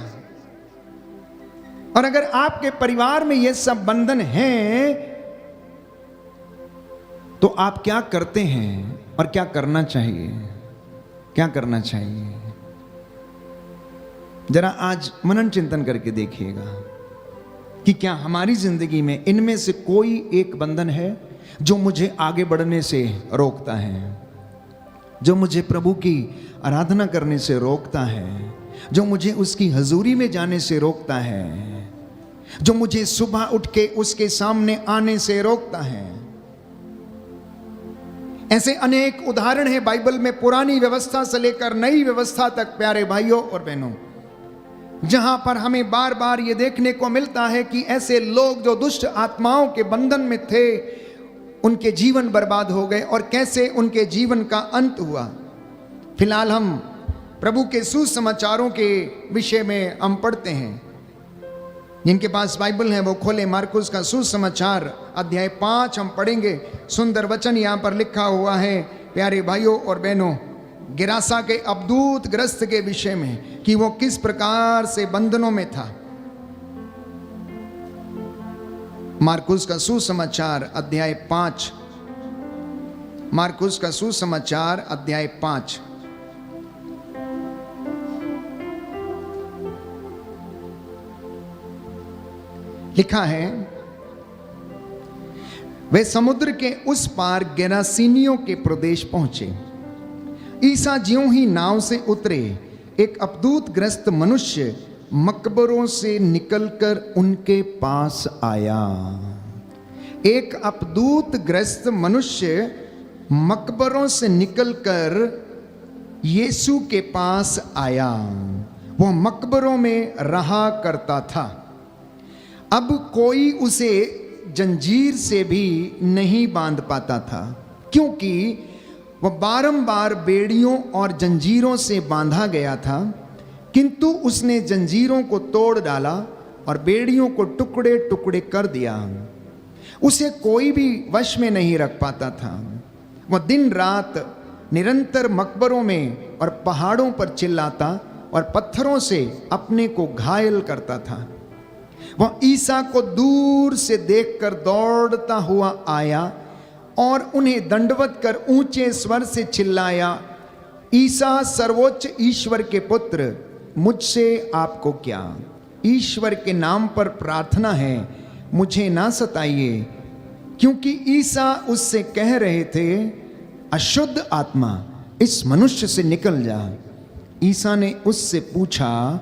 और अगर आपके परिवार में ये सब बंधन हैं तो आप क्या करते हैं और क्या करना चाहिए? क्या करना चाहिए? जरा आज मनन चिंतन करके देखिएगा कि क्या हमारी जिंदगी में इनमें से कोई एक बंधन है जो मुझे आगे बढ़ने से रोकता है, जो मुझे प्रभु की आराधना करने से रोकता है, जो मुझे उसकी हजूरी में जाने से रोकता है, जो मुझे सुबह उठ के उसके सामने आने से रोकता है। ऐसे अनेक उदाहरण हैं बाइबल में, पुरानी व्यवस्था से लेकर नई व्यवस्था तक प्यारे भाइयों और बहनों, जहां पर हमें बार बार ये देखने को मिलता है कि ऐसे लोग जो दुष्ट आत्माओं के बंधन में थे, उनके जीवन बर्बाद हो गए और कैसे उनके जीवन का अंत हुआ। फिलहाल हम प्रभु के सुसमाचारों के विषय में हम पढ़ते हैं। जिनके पास बाइबल है वो खोले मार्कुस का सुसमाचार अध्याय 5 हम पढ़ेंगे। सुंदर वचन यहां पर लिखा हुआ है प्यारे भाइयों और बहनों, गिरासा के अवधूत ग्रस्त के विषय में कि वो किस प्रकार से बंधनों में था। मार्कुस का सुसमाचार अध्याय 5, मार्कुस का सुसमाचार अध्याय 5। लिखा है, वे समुद्र के उस पार गेरासीनियों के प्रदेश पहुंचे। ईसा ज्यों ही नाव से उतरे, एक अवधूत ग्रस्त मनुष्य मकबरों से निकलकर उनके पास आया। एक अवधूत ग्रस्त मनुष्य मकबरों से निकलकर यीशु के पास आया। वो मकबरों में रहा करता था। अब कोई उसे जंजीर से भी नहीं बांध पाता था, क्योंकि वह बारंबार बेड़ियों और जंजीरों से बांधा गया था। किंतु उसने जंजीरों को तोड़ डाला और बेड़ियों को टुकड़े टुकड़े कर दिया। उसे कोई भी वश में नहीं रख पाता था। वह दिन रात निरंतर मकबरों में और पहाड़ों पर चिल्लाता और पत्थरों से अपने को घायल करता था। वह ईसा को दूर से देखकर दौड़ता हुआ आया और उन्हें दंडवत कर ऊंचे स्वर से चिल्लाया, ईसा सर्वोच्च ईश्वर के पुत्र, मुझसे आपको क्या? ईश्वर के नाम पर प्रार्थना है, मुझे ना सताइए। क्योंकि ईसा उससे कह रहे थे, अशुद्ध आत्मा इस मनुष्य से निकल जा। ईसा ने उससे पूछा,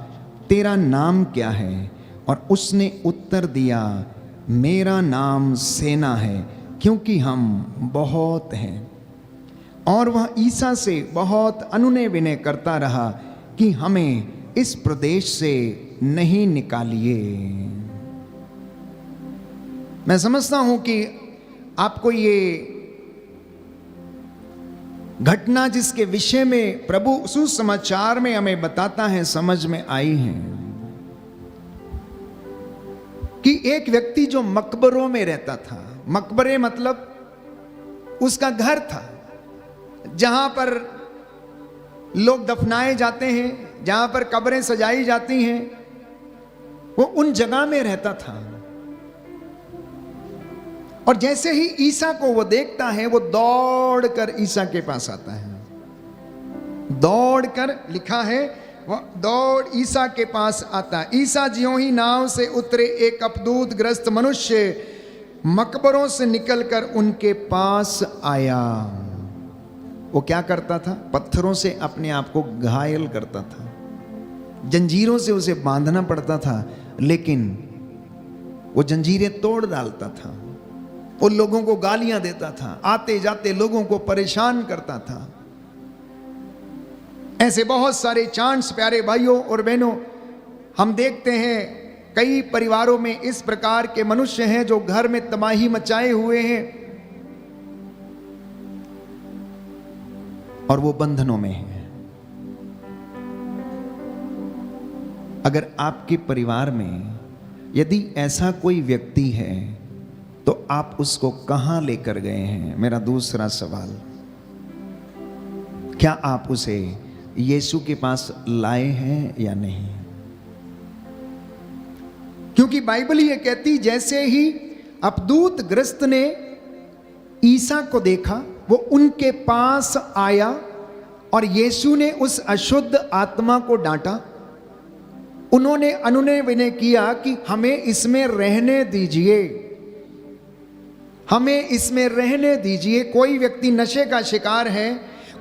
तेरा नाम क्या है? और उसने उत्तर दिया, मेरा नाम सेना है, क्योंकि हम बहुत हैं। और वह ईसा से बहुत अनुनय विनय करता रहा कि हमें इस प्रदेश से नहीं निकालिए। मैं समझता हूं कि आपको ये घटना जिसके विषय में प्रभु सुसमाचार में हमें बताता है, समझ में आई है कि एक व्यक्ति जो मकबरों में रहता था, मकबरे मतलब उसका घर था जहां पर लोग दफनाए जाते हैं, जहां पर कब्रें सजाई जाती हैं, वो उन जगह में रहता था। और जैसे ही ईसा को वो देखता है, वो दौड़कर ईसा के पास आता है। दौड़कर, लिखा है, वो दौड़ ईसा के पास आता है। ईसा ज्यों ही नाव से उतरे, एक अपदूत ग्रस्त मनुष्य मकबरों से निकलकर उनके पास आया। वो क्या करता था? पत्थरों से अपने आप को घायल करता था, जंजीरों से उसे बांधना पड़ता था, लेकिन वो जंजीरें तोड़ डालता था। वो लोगों को गालियां देता था, आते जाते लोगों को परेशान करता था। ऐसे बहुत सारे चांस प्यारे भाइयों और बहनों हम देखते हैं। कई परिवारों में इस प्रकार के मनुष्य हैं जो घर में तबाही मचाए हुए हैं और वो बंधनों में है। अगर आपके परिवार में यदि ऐसा कोई व्यक्ति है तो आप उसको कहां लेकर गए हैं? मेरा दूसरा सवाल, क्या आप उसे यीशु के पास लाए हैं या नहीं? क्योंकि बाइबल ये कहती, जैसे ही अपदूत ग्रस्त ने ईसा को देखा, वो उनके पास आया और यीशु ने उस अशुद्ध आत्मा को डांटा। उन्होंने अनुनय विनय किया कि हमें इसमें रहने दीजिए, हमें इसमें रहने दीजिए। कोई व्यक्ति नशे का शिकार है,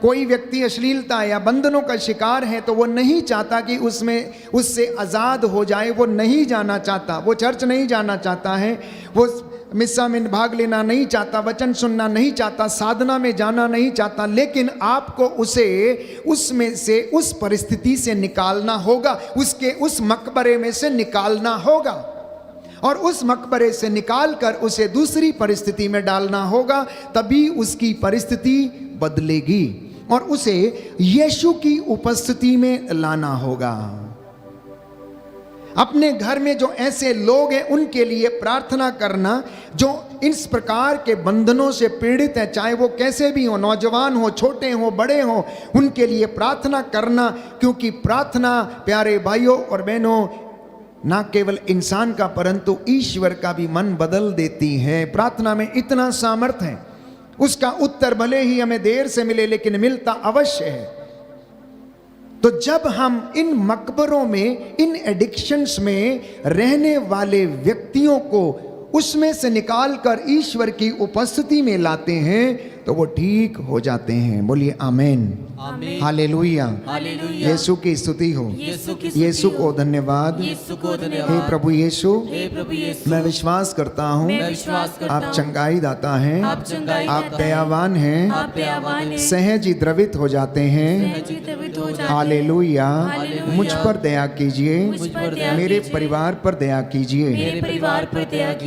कोई व्यक्ति अश्लीलता या बंधनों का शिकार है, तो वो नहीं चाहता कि उससे आज़ाद हो जाए। वो नहीं जाना चाहता, वो चर्च नहीं जाना चाहता है, वो मिस्सा में भाग लेना नहीं चाहता, वचन सुनना नहीं चाहता, साधना में जाना नहीं चाहता। लेकिन आपको उसे उसमें से, उस परिस्थिति से निकालना होगा, उसके उस मकबरे में से निकालना होगा और उस मकबरे से निकालकर उसे दूसरी परिस्थिति में डालना होगा। तभी उसकी परिस्थिति बदलेगी और उसे यीशु की उपस्थिति में लाना होगा। अपने घर में जो ऐसे लोग हैं उनके लिए प्रार्थना करना, जो इस प्रकार के बंधनों से पीड़ित हैं, चाहे वो कैसे भी हो, नौजवान हो, छोटे हो, बड़े हो, उनके लिए प्रार्थना करना। क्योंकि प्रार्थना प्यारे भाइयों और बहनों ना केवल इंसान का परंतु ईश्वर का भी मन बदल देती है। प्रार्थना में इतना सामर्थ्य है, उसका उत्तर भले ही हमें देर से मिले लेकिन मिलता अवश्य है। तो जब हम इन मकबरों में, इन एडिक्शंस में रहने वाले व्यक्तियों को उसमें से निकालकर ईश्वर की उपस्थिति में लाते हैं तो वो ठीक हो जाते हैं। बोलिए आमीन, हालेलुया, यीशु की स्तुति हो, यीशु को धन्यवाद। हे प्रभु यीशु, मैं विश्वास करता हूँ आप चंगाई दाता हैं, आप दयावान हैं, सहज ही द्रवित हो जाते हैं। हालेलुया, मुझ पर दया कीजिए, मेरे परिवार पर दया कीजिए।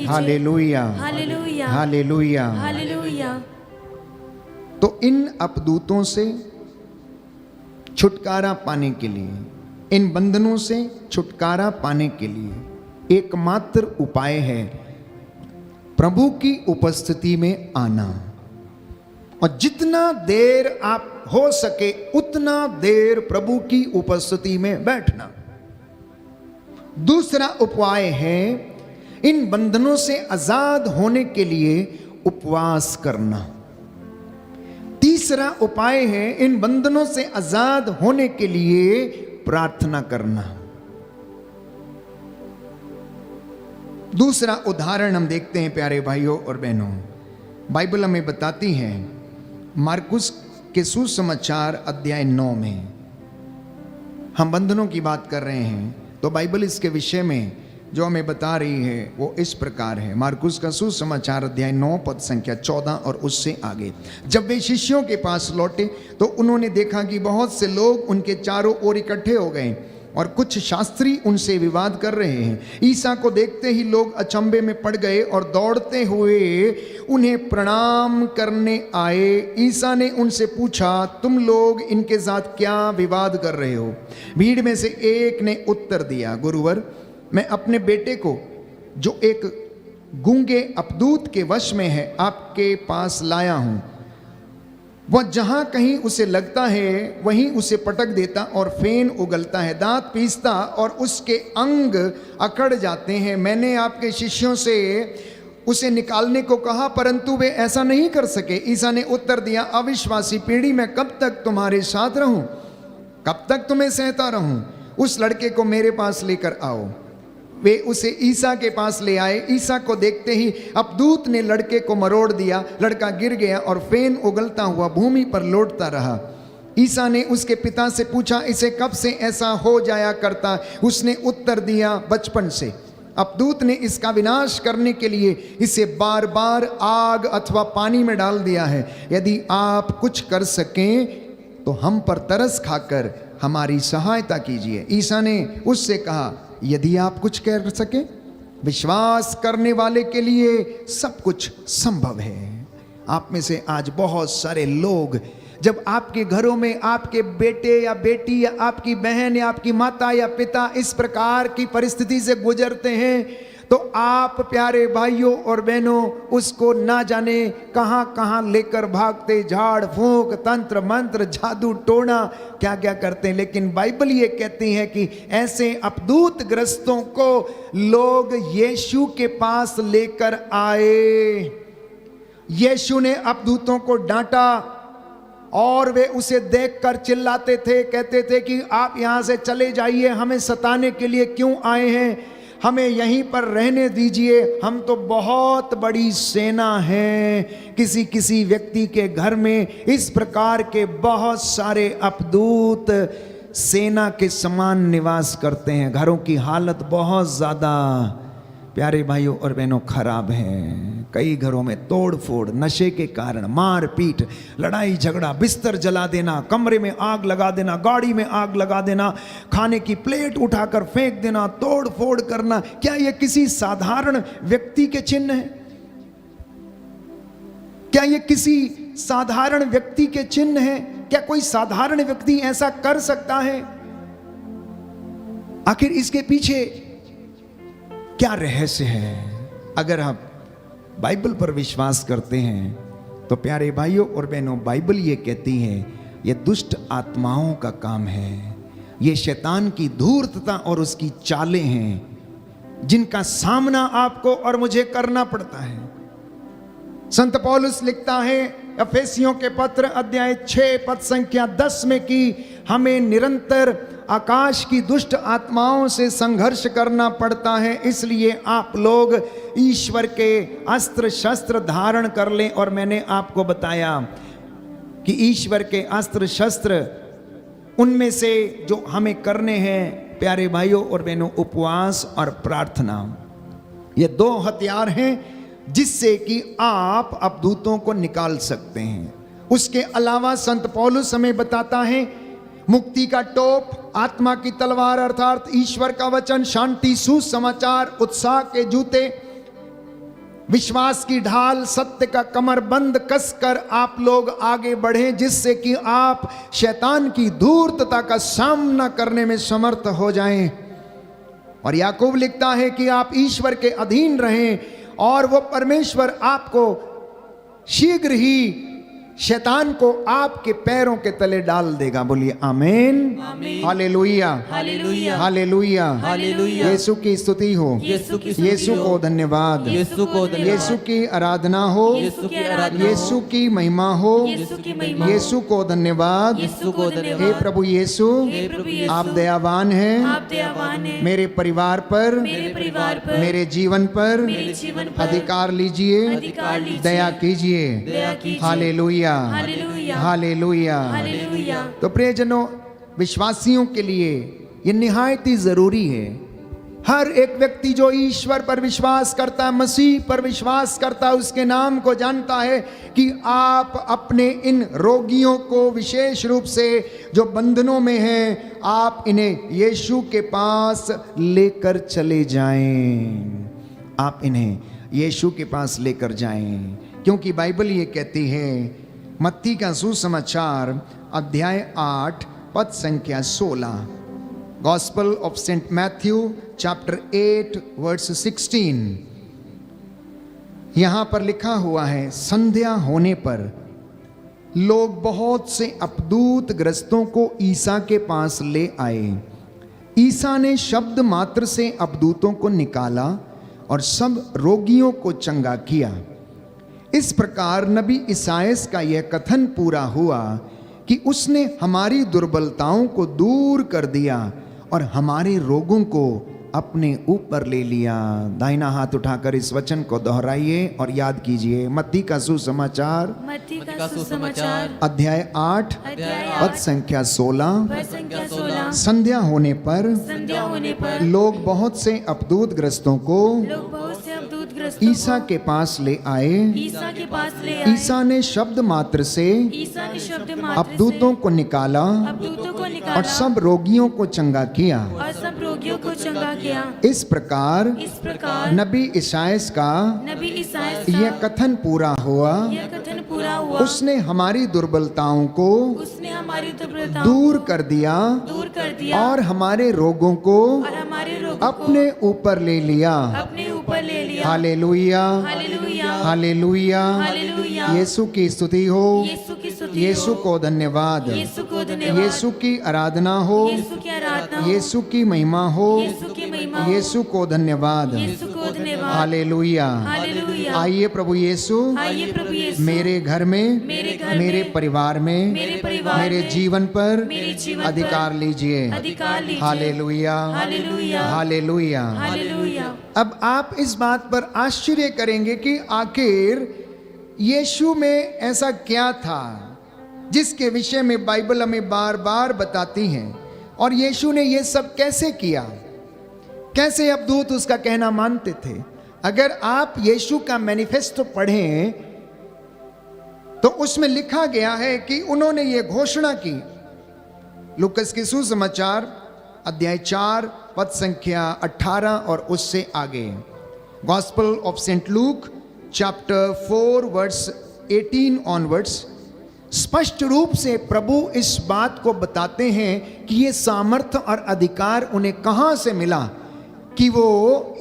Hallelujah, hallelujah. तो इन अपदूतों से छुटकारा पाने के लिए, इन बंधनों से छुटकारा पाने के लिए एकमात्र उपाय है प्रभु की उपस्थिति में आना। और जितना देर आप हो सके उतना देर प्रभु की उपस्थिति में बैठना। दूसरा उपाय है इन बंधनों से आजाद होने के लिए उपवास करना। तीसरा उपाय है इन बंधनों से आजाद होने के लिए प्रार्थना करना। दूसरा उदाहरण हम देखते हैं प्यारे भाइयों और बहनों, बाइबल हमें बताती है मार्कुस के सुसमाचार अध्याय 9 में हम बंधनों की बात कर रहे हैं। तो बाइबल इसके विषय में जो हमें बता रही है वो इस प्रकार है। मार्कुस का सुसमाचार अध्याय 9 पद संख्या 14 और उससे आगे। जब वे शिष्यों के पास लौटे तो उन्होंने देखा कि बहुत से लोग उनके चारों ओर इकट्ठे हो गए और कुछ शास्त्री उनसे विवाद कर रहे हैं। ईसा को देखते ही लोग अचंभे में पड़ गए और दौड़ते हुए उन्हें प्रणाम करने आए। ईसा ने उनसे पूछा, तुम लोग इनके साथ क्या विवाद कर रहे हो? भीड़ में से एक ने उत्तर दिया, गुरुवर, मैं अपने बेटे को जो एक गूंगे अपदूत के वश में है आपके पास लाया हूं। वह जहां कहीं उसे लगता है वहीं उसे पटक देता और फेन उगलता है, दांत पीसता और उसके अंग अकड़ जाते हैं। मैंने आपके शिष्यों से उसे निकालने को कहा परंतु वे ऐसा नहीं कर सके। ईसा ने उत्तर दिया, अविश्वासी पीढ़ी, मैं कब तक तुम्हारे साथ रहूं, कब तक तुम्हें सहता रहूं? उस लड़के को मेरे पास लेकर आओ। वे उसे ईसा के पास ले आए। ईसा को देखते ही अबदूत ने लड़के को मरोड़ दिया। लड़का गिर गया और फेन उगलता हुआ भूमि पर लौटता रहा। ईसा ने उसके पिता से पूछा, इसे कब से ऐसा हो जाया करता? उसने उत्तर दिया, बचपन से। अबदूत ने इसका विनाश करने के लिए इसे बार बार आग अथवा पानी में डाल दिया है। यदि आप कुछ कर सकें तो हम पर तरस खाकर हमारी सहायता कीजिए। ईसा ने उससे कहा, यदि आप कुछ कर सके, विश्वास करने वाले के लिए सब कुछ संभव है। आप में से आज बहुत सारे लोग, जब आपके घरों में आपके बेटे या बेटी या आपकी बहन या आपकी माता या पिता इस प्रकार की परिस्थिति से गुजरते हैं, तो आप प्यारे भाइयों और बहनों उसको ना जाने कहां कहां लेकर भागते, झाड़ फूंक, तंत्र मंत्र, जादू टोना, क्या क्या करते हैं। लेकिन बाइबल ये कहती है कि ऐसे अपदूत ग्रस्तों को लोग यीशु के पास लेकर आए। यीशु ने अपदूतों को डांटा और वे उसे देखकर चिल्लाते थे, कहते थे कि आप यहां से चले जाइए, हमें सताने के लिए क्यों आए हैं, हमें यहीं पर रहने दीजिए, हम तो बहुत बड़ी सेना है। किसी किसी व्यक्ति के घर में इस प्रकार के बहुत सारे अपदूत सेना के समान निवास करते हैं। घरों की हालत बहुत ज़्यादा प्यारे भाइयों और बहनों खराब है। कई घरों में तोड़ फोड़, नशे के कारण मार पीट, लड़ाई झगड़ा, बिस्तर जला देना, कमरे में आग लगा देना, गाड़ी में आग लगा देना, खाने की प्लेट उठाकर फेंक देना, तोड़ फोड़ करना। क्या यह किसी साधारण व्यक्ति के चिन्ह है? क्या यह किसी साधारण व्यक्ति के चिन्ह है? क्या कोई साधारण व्यक्ति ऐसा कर सकता है? आखिर इसके पीछे क्या रहस्य है? अगर हम बाइबल पर विश्वास करते हैं तो प्यारे भाइयों और बहनों, बाइबल ये कहती है ये दुष्ट आत्माओं का काम है, ये शैतान की धूर्तता और उसकी चालें हैं जिनका सामना आपको और मुझे करना पड़ता है। संत पौलुस लिखता है एफेसियों के पत्र अध्याय 6 पद संख्या 10 में कि हमें निरंतर आकाश की दुष्ट आत्माओं से संघर्ष करना पड़ता है, इसलिए आप लोग ईश्वर के अस्त्र शस्त्र धारण कर लें। और मैंने आपको बताया कि ईश्वर के अस्त्र शस्त्र उनमें से जो हमें करने हैं प्यारे भाइयों और बहनों, उपवास और प्रार्थना, ये दो हथियार हैं जिससे कि आप अपदूतों को निकाल सकते हैं। उसके अलावा संत पौलुस हमें बताता है मुक्ति का टोप, आत्मा की तलवार अर्थात ईश्वर का वचन, शांति, सुसमाचार, उत्साह के जूते, विश्वास की ढाल, सत्य का कमरबंद कसकर आप लोग आगे बढ़ें जिससे कि आप शैतान की धूर्तता का सामना करने में समर्थ हो जाएं। और याकूब लिखता है कि आप ईश्वर के अधीन रहें और वो परमेश्वर आपको शीघ्र ही शैतान को आपके पैरों के तले डाल देगा। बोलिए आमीन, hallelujah,
hallelujah,
hallelujah,
hallelujah.
Yeshu की स्तुति हो, यीशु को धन्यवाद, यीशु की आराधना हो, यीशु की महिमा हो, यीशु को धन्यवाद। हे प्रभु यीशु, आप दयावान हैं मेरे परिवार पर, मेरे जीवन पर अधिकार लीजिए, दया कीजिए। Hallelujah, hallelujah. तो प्रियजनों, विश्वासियों के लिए यह निहायत ही जरूरी है। हर एक व्यक्ति जो ईश्वर पर विश्वास करता है, मसीह पर विश्वास करता है, उसके नाम को जानता है कि आप अपने इन रोगियों को विशेष रूप से जो बंधनों में हैं, आप इन्हें यीशु के पास लेकर चले जाएं। आप इन्हें यीशु के पास लेकर जाएं, क्योंकि बाइबल ये कहती है, मत्ती का सुसमाचार अध्याय 8 पद संख्या 16, gospel of Saint Matthew chapter 8 verse 16, यहां पर लिखा हुआ है, संध्या होने पर लोग बहुत से अपदूत ग्रस्तों को ईसा के पास ले आए। ईसा ने शब्द मात्र से अपदूतों को निकाला और सब रोगियों को चंगा किया। इस प्रकार नबी ईसायास का यह कथन पूरा हुआ कि उसने हमारी दुर्बलताओं को दूर कर दिया और हमारे रोगों को अपने ऊपर ले लिया। दाहिना हाथ उठाकर इस वचन को दोहराइए और याद कीजिए। मत्ती का सुसमाचार
मत्ती का सुसमाचार
अध्याय 8 पद संख्या 16।
पद संख्या 16।
संध्या होने पर
संध्या होने पर
लोग बहुत से अपदूत ग्रस्तों को
लोग बहुत से अवधूत ग्रस्तों
ईसा के पास ले आए।
ईसा के पास ले आए।
ईसा ने शब्द मात्र से
ईसा ने शब्द मात्र
अपदूतों को निकाला
अवधूतों को
और
निकाला
सब रोगियों को चंगा किया।
और सब रोगियों को चंगा किया।
इस प्रकार नबी ईसायास का
नबी ईसायास
यह कथन पूरा हुआ।
यह कथन पूरा हुआ।
उसने हमारी दुर्बलताओं को
उसने हमारी दुर्बलताओं
दूर कर दिया
दूर कर दिया
और हमारे रोगों को
और हमारे रोगों
अपने ऊपर ले लिया।
अपने ऊपर ले लिया।
Hallelujah,
hallelujah,
hallelujah.
Hallelujah.
Yeshu की स्तुति हो।
यीशु की स्तुति
यीशु
हो।
को धन्यवाद।
यीशु को धन्यवाद।
यीशु की आराधना हो।
यीशु की आराधना हो।
यीशु की महिमा हो।
यीशु की महिमा हो।
यीशु को धन्यवाद।
यीशु को धन्यवाद।
हालेलुया।
हालेलुया।
आइए प्रभु यीशु
आइए प्रभु यीशु
मेरे घर में,
मेरे घर
मेरे
में,
परिवार में,
मेरे परिवार
मेरे
में,
जीवन पर
मेरे जीवन पर
अधिकार लीजिए।
अधिकार लीजिए।
Hallelujah,
hallelujah,
hallelujah.
हालेलुया।
अब आप इस बात पर आश्चर्य करेंगे कि आखिर यीशु में ऐसा क्या था जिसके विषय में बाइबल हमें बार बार बताती है, और यीशु ने यह सब कैसे किया, कैसे अवधूत उसका कहना मानते थे। अगर आप यीशु का मैनिफेस्टो पढ़ें तो उसमें लिखा गया है कि उन्होंने ये घोषणा की। लूकस के सुसमाचार अध्याय 4 पद संख्या 18 और उससे आगे। Gospel of Saint Luke chapter 4 verse 18 onwards स्पष्ट रूप से प्रभु इस बात को बताते हैं कि ये सामर्थ्य और अधिकार उन्हें कहां से मिला कि वो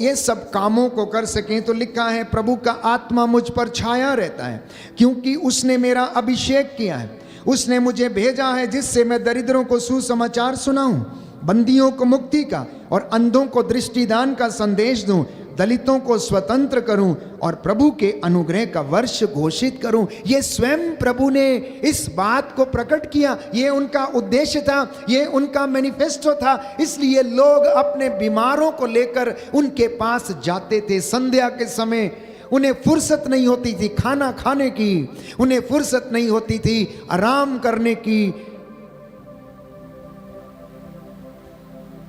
ये सब कामों को कर सकें। तो लिखा है, प्रभु का आत्मा मुझ पर छाया रहता है क्योंकि उसने मेरा अभिषेक किया है। उसने मुझे भेजा है जिससे मैं दरिद्रों को सुसमाचार सुनाऊं, बंदियों को मुक्ति का और अंधों को दृष्टिदान का संदेश दूं, दलितों को स्वतंत्र करूं और प्रभु के अनुग्रह का वर्ष घोषित करूं। ये स्वयं प्रभु ने इस बात को प्रकट किया। ये उनका उद्देश्य था, ये उनका मैनिफेस्टो था। इसलिए लोग अपने बीमारों को लेकर उनके पास जाते थे। संध्या के समय उन्हें फुर्सत नहीं होती थी खाना खाने की, उन्हें फुर्सत नहीं होती थी आराम करने की।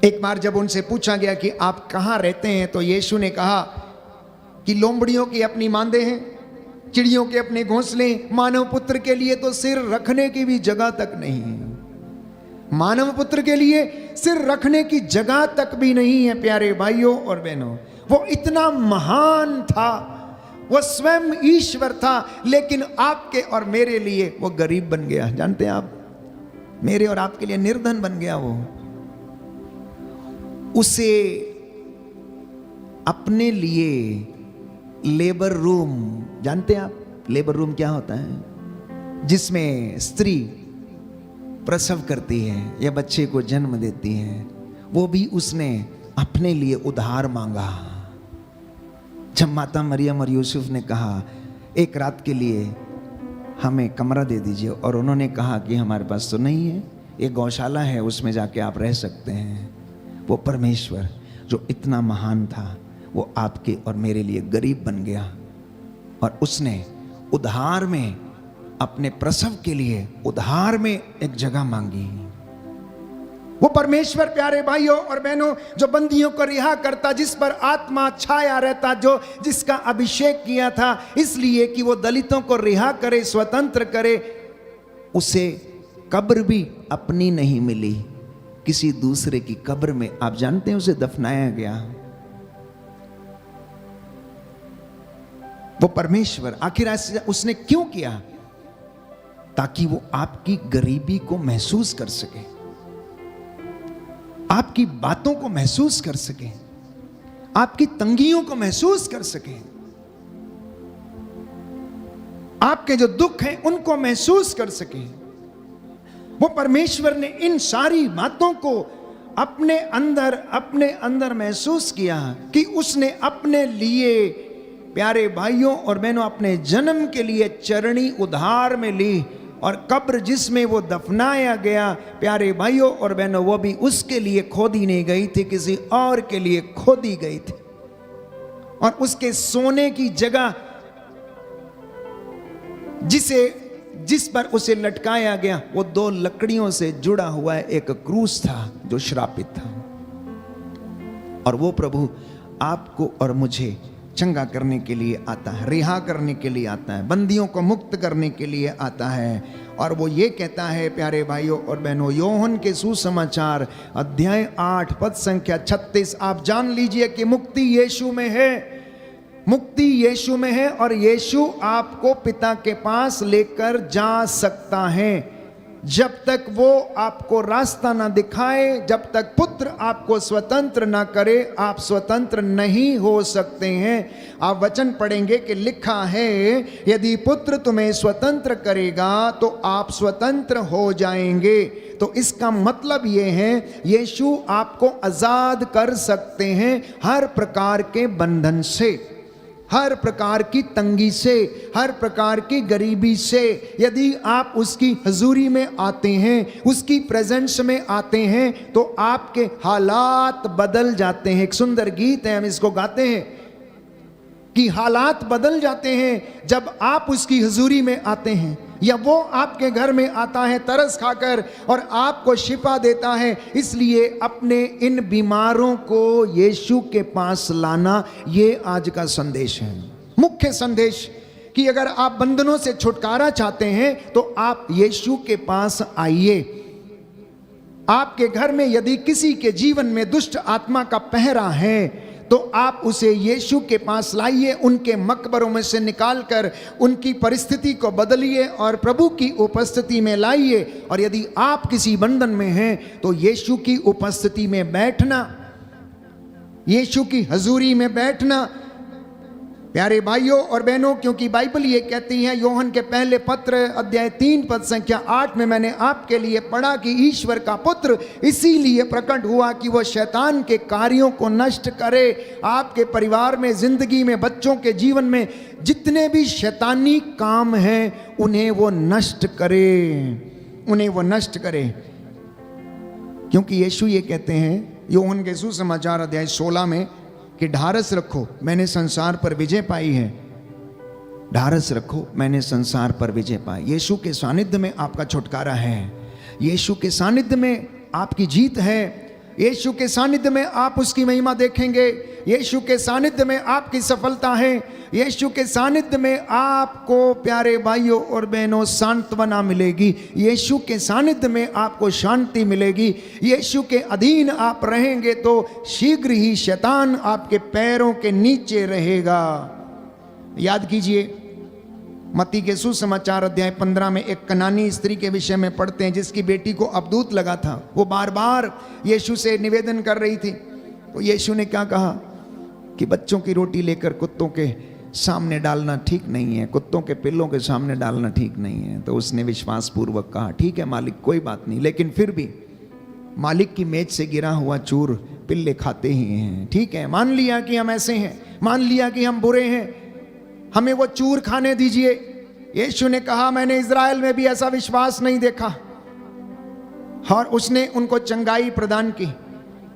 एक बार जब उनसे पूछा गया कि आप कहाँ रहते हैं, तो यीशु ने कहा कि लोमड़ियों की अपनी मांदे हैं, चिड़ियों के अपने घोंसले, मानव पुत्र के लिए तो सिर रखने की भी जगह तक नहीं है। मानव पुत्र के लिए सिर रखने की जगह तक भी नहीं है। प्यारे भाइयों और बहनों, वो इतना महान था, वो स्वयं ईश्वर था, लेकिन आपके और मेरे लिए वो गरीब बन गया। जानते हैं आप, मेरे और आपके लिए निर्धन बन गया। वो उसे अपने लिए लेबर रूम, जानते हैं आप लेबर रूम क्या होता है, जिसमें स्त्री प्रसव करती है या बच्चे को जन्म देती है, वो भी उसने अपने लिए उधार मांगा। जब माता मरियम और यूसुफ ने कहा एक रात के लिए हमें कमरा दे दीजिए, और उन्होंने कहा कि हमारे पास तो नहीं है, एक गौशाला है उसमें जाके आप रह सकते हैं। वो परमेश्वर जो इतना महान था, वो आपके और मेरे लिए गरीब बन गया, और उसने उधार में अपने प्रसव के लिए उधार में एक जगह मांगी। वो परमेश्वर, प्यारे भाइयों और बहनों, जो बंदियों को रिहा करता, जिस पर आत्मा छाया रहता, जो जिसका अभिषेक किया था इसलिए कि वो दलितों को रिहा करे, स्वतंत्र करे, उसे कब्र भी अपनी नहीं मिली, किसी दूसरे की कब्र में, आप जानते हैं, उसे दफनाया गया। वो परमेश्वर आखिर ऐसा उसने क्यों किया? ताकि वो आपकी गरीबी को महसूस कर सके, आपकी बातों को महसूस कर सके, आपकी तंगियों को महसूस कर सके। आपके जो दुख हैं उनको महसूस कर सके। वो परमेश्वर ने इन सारी बातों को अपने अंदर महसूस किया कि उसने अपने लिए, प्यारे भाइयों और बहनों, अपने जन्म के लिए चरणी उधार में ली, और कब्र जिसमें वो दफनाया गया, प्यारे भाइयों और बहनों, वो भी उसके लिए खोदी नहीं गई थी, किसी और के लिए खोदी गई थी। और उसके सोने की जगह जिस पर उसे लटकाया गया, वो 2 लकड़ियों से जुड़ा हुआ एक क्रूस था जो श्रापित था। और वो प्रभु आपको और मुझे चंगा करने के लिए आता है, रिहा करने के लिए आता है, बंदियों को मुक्त करने के लिए आता है। और वो ये कहता है, प्यारे भाइयों और बहनों, यूहन्ना के सुसमाचार अध्याय 8 पद संख्या 36, आप जान लीजिए कि मुक्ति यीशु में है, मुक्ति यीशु में है, और यीशु आपको पिता के पास लेकर जा सकता है। जब तक वो आपको रास्ता ना दिखाए, जब तक पुत्र आपको स्वतंत्र ना करे, आप स्वतंत्र नहीं हो सकते हैं। आप वचन पढ़ेंगे कि लिखा है, यदि पुत्र तुम्हें स्वतंत्र करेगा तो आप स्वतंत्र हो जाएंगे। तो इसका मतलब ये है, यीशु आपको आजाद कर सकते हैं हर प्रकार के बंधन से, हर प्रकार की तंगी से, हर प्रकार की गरीबी से। यदि आप उसकी हजूरी में आते हैं, उसकी प्रेजेंस में आते हैं, तो आपके हालात बदल जाते हैं। एक सुंदर गीत है, हम इसको गाते हैं कि हालात बदल जाते हैं जब आप उसकी हजूरी में आते हैं, या वो आपके घर में आता है तरस खाकर और आपको शिफा देता है। इसलिए अपने इन बीमारों को यीशु के पास लाना, ये आज का संदेश है, मुख्य संदेश, कि अगर आप बंधनों से छुटकारा चाहते हैं तो आप यीशु के पास आइए। आपके घर में यदि किसी के जीवन में दुष्ट आत्मा का पहरा है तो आप उसे यीशु के पास लाइए, उनके मकबरों में से निकालकर उनकी परिस्थिति को बदलिए और प्रभु की उपस्थिति में लाइए। और यदि आप किसी बंधन में हैं तो यीशु की उपस्थिति में बैठना, यीशु की हजूरी में बैठना, प्यारे भाइयों और बहनों, क्योंकि बाइबल ये कहती है, यूहन्ना के पहले पत्र अध्याय 3 पद संख्या 8 में मैंने आपके लिए पढ़ा कि ईश्वर का पुत्र इसीलिए प्रकट हुआ कि वह शैतान के कार्यों को नष्ट करे। आपके परिवार में, जिंदगी में, बच्चों के जीवन में जितने भी शैतानी काम हैं उन्हें वो नष्ट करे, उन्हें वो नष्ट करे। क्योंकि यीशु ये कहते हैं यूहन्ना के सुसमाचार अध्याय 16 में कि ढारस रखो, मैंने संसार पर विजय पाई है। ढारस रखो, मैंने संसार पर विजय पाई। यीशु के सानिध्य में आपका छुटकारा है, यीशु के सानिध्य में आपकी जीत है, यीशु के सानिध्य में आप उसकी महिमा देखेंगे, यीशु के सानिध्य में आपकी सफलता है, यीशु के सानिध्य में आपको, प्यारे भाइयों और बहनों, सांत्वना मिलेगी, यीशु के सानिध्य में आपको शांति मिलेगी। यीशु के अधीन आप रहेंगे तो शीघ्र ही शैतान आपके पैरों के नीचे रहेगा। याद कीजिए, मत्ती के सुसमाचार अध्याय 15 में एक कनानी स्त्री के विषय में पढ़ते हैं जिसकी बेटी को अबदूत लगा था। वो बार बार यीशु से निवेदन कर रही थी, तो यीशु ने क्या कहा कि बच्चों की रोटी लेकर कुत्तों के सामने डालना ठीक नहीं है, कुत्तों के पिल्लों के सामने डालना ठीक नहीं है। तो उसने विश्वास पूर्वक कहा, ठीक है मालिक, कोई बात नहीं। लेकिन फिर भी मालिक की मेज से गिरा हुआ चूर पिल्ले खाते ही हैं। ठीक है, मान लिया कि हम ऐसे हैं, मान लिया कि हम बुरे हैं, हमें वो चूर खाने दीजिए। यीशु ने कहा, मैंने इज़राइल में भी ऐसा विश्वास नहीं देखा, और उसने उनको चंगाई प्रदान की।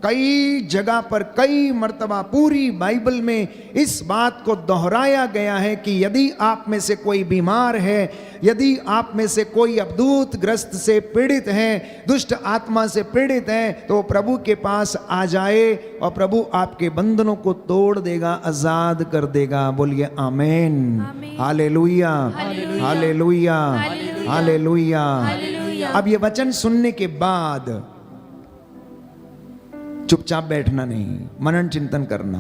कई जगह पर, कई मर्तबा पूरी बाइबल में इस बात को दोहराया गया है कि यदि आप में से कोई बीमार है, यदि आप में से कोई अबदूत ग्रस्त से पीड़ित है, दुष्ट आत्मा से पीड़ित है, तो प्रभु के पास आ जाए और प्रभु आपके बंधनों को तोड़ देगा, आजाद कर देगा। बोलिए आमीन, हालेलुया, हालेलुया, हालेलुया। अब ये वचन सुनने के बाद चुपचाप बैठना नहीं, मनन चिंतन करना।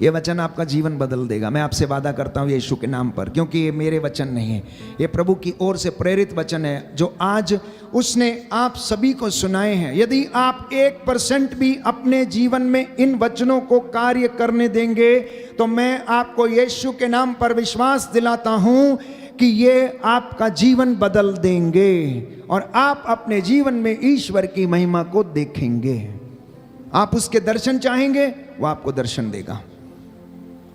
ये वचन आपका जीवन बदल देगा, मैं आपसे वादा करता हूँ यीशु के नाम पर, क्योंकि ये मेरे वचन नहीं है, ये प्रभु की ओर से प्रेरित वचन है जो आज उसने आप सभी को सुनाए हैं। यदि आप 1% भी अपने जीवन में इन वचनों को कार्य करने देंगे तो मैं आपको यीशु के नाम पर विश्वास दिलाता हूं कि ये आपका जीवन बदल देंगे और आप अपने जीवन में ईश्वर की महिमा को देखेंगे। आप उसके दर्शन चाहेंगे, वो आपको दर्शन देगा।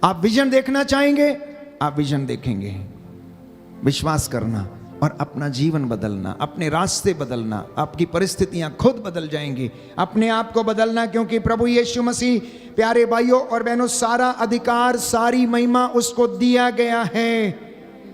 आप विजन देखना चाहेंगे, आप विजन देखेंगे। विश्वास करना और अपना जीवन बदलना, अपने रास्ते बदलना, आपकी परिस्थितियां खुद बदल जाएंगी। अपने आप को बदलना, क्योंकि प्रभु यीशु मसीह, प्यारे भाइयों और बहनों, सारा अधिकार, सारी महिमा उसको दिया गया है।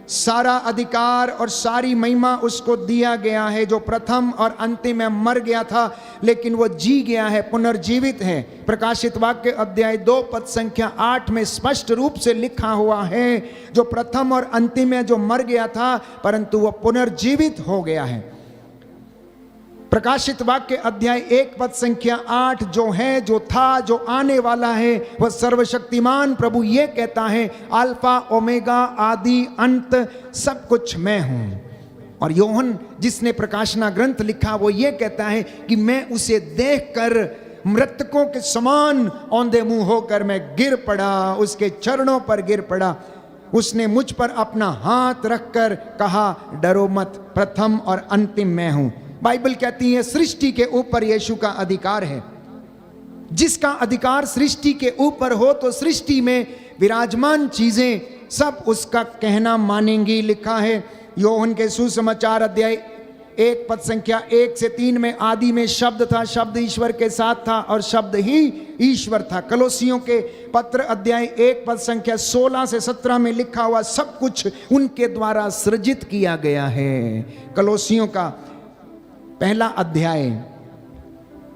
सारा अधिकार और सारी महिमा उसको दिया गया है, जो प्रथम और अंतिम में मर गया था लेकिन वो जी गया है, पुनर्जीवित है। प्रकाशित वाक्य अध्याय 2 पद संख्या 8 में स्पष्ट रूप से लिखा हुआ है, जो प्रथम और अंतिम में जो मर गया था परंतु वो पुनर्जीवित हो गया है। प्रकाशित वाक्य अध्याय 1 पद संख्या 8, जो है, जो था, जो आने वाला है, वह सर्वशक्तिमान प्रभु ये कहता है, अल्फा ओमेगा, आदि अंत, सब कुछ मैं हूं। और योहन जिसने प्रकाशना ग्रंथ लिखा वो ये कहता है कि मैं उसे देखकर मृतकों के समान औंधे मुंह होकर मैं गिर पड़ा, उसके चरणों पर गिर पड़ा। उसने मुझ पर अपना हाथ रखकर कहा, डरो मत, प्रथम और अंतिम मैं हूं। बाइबल कहती है सृष्टि के ऊपर यीशु का अधिकार है। जिसका अधिकार सृष्टि के ऊपर हो तो सृष्टि में विराजमान चीजें सब उसका कहना मानेंगी। लिखा है योहन के सुसमाचार अध्याय 1 पद संख्या 1 से 3 में, आदि में शब्द था, शब्द ईश्वर के साथ था और शब्द ही ईश्वर था। कलोसियों के पत्र अध्याय 1 पद संख्या 16 से 17 में लिखा हुआ, सब कुछ उनके द्वारा सृजित किया गया है। कलोसियों का पहला अध्याय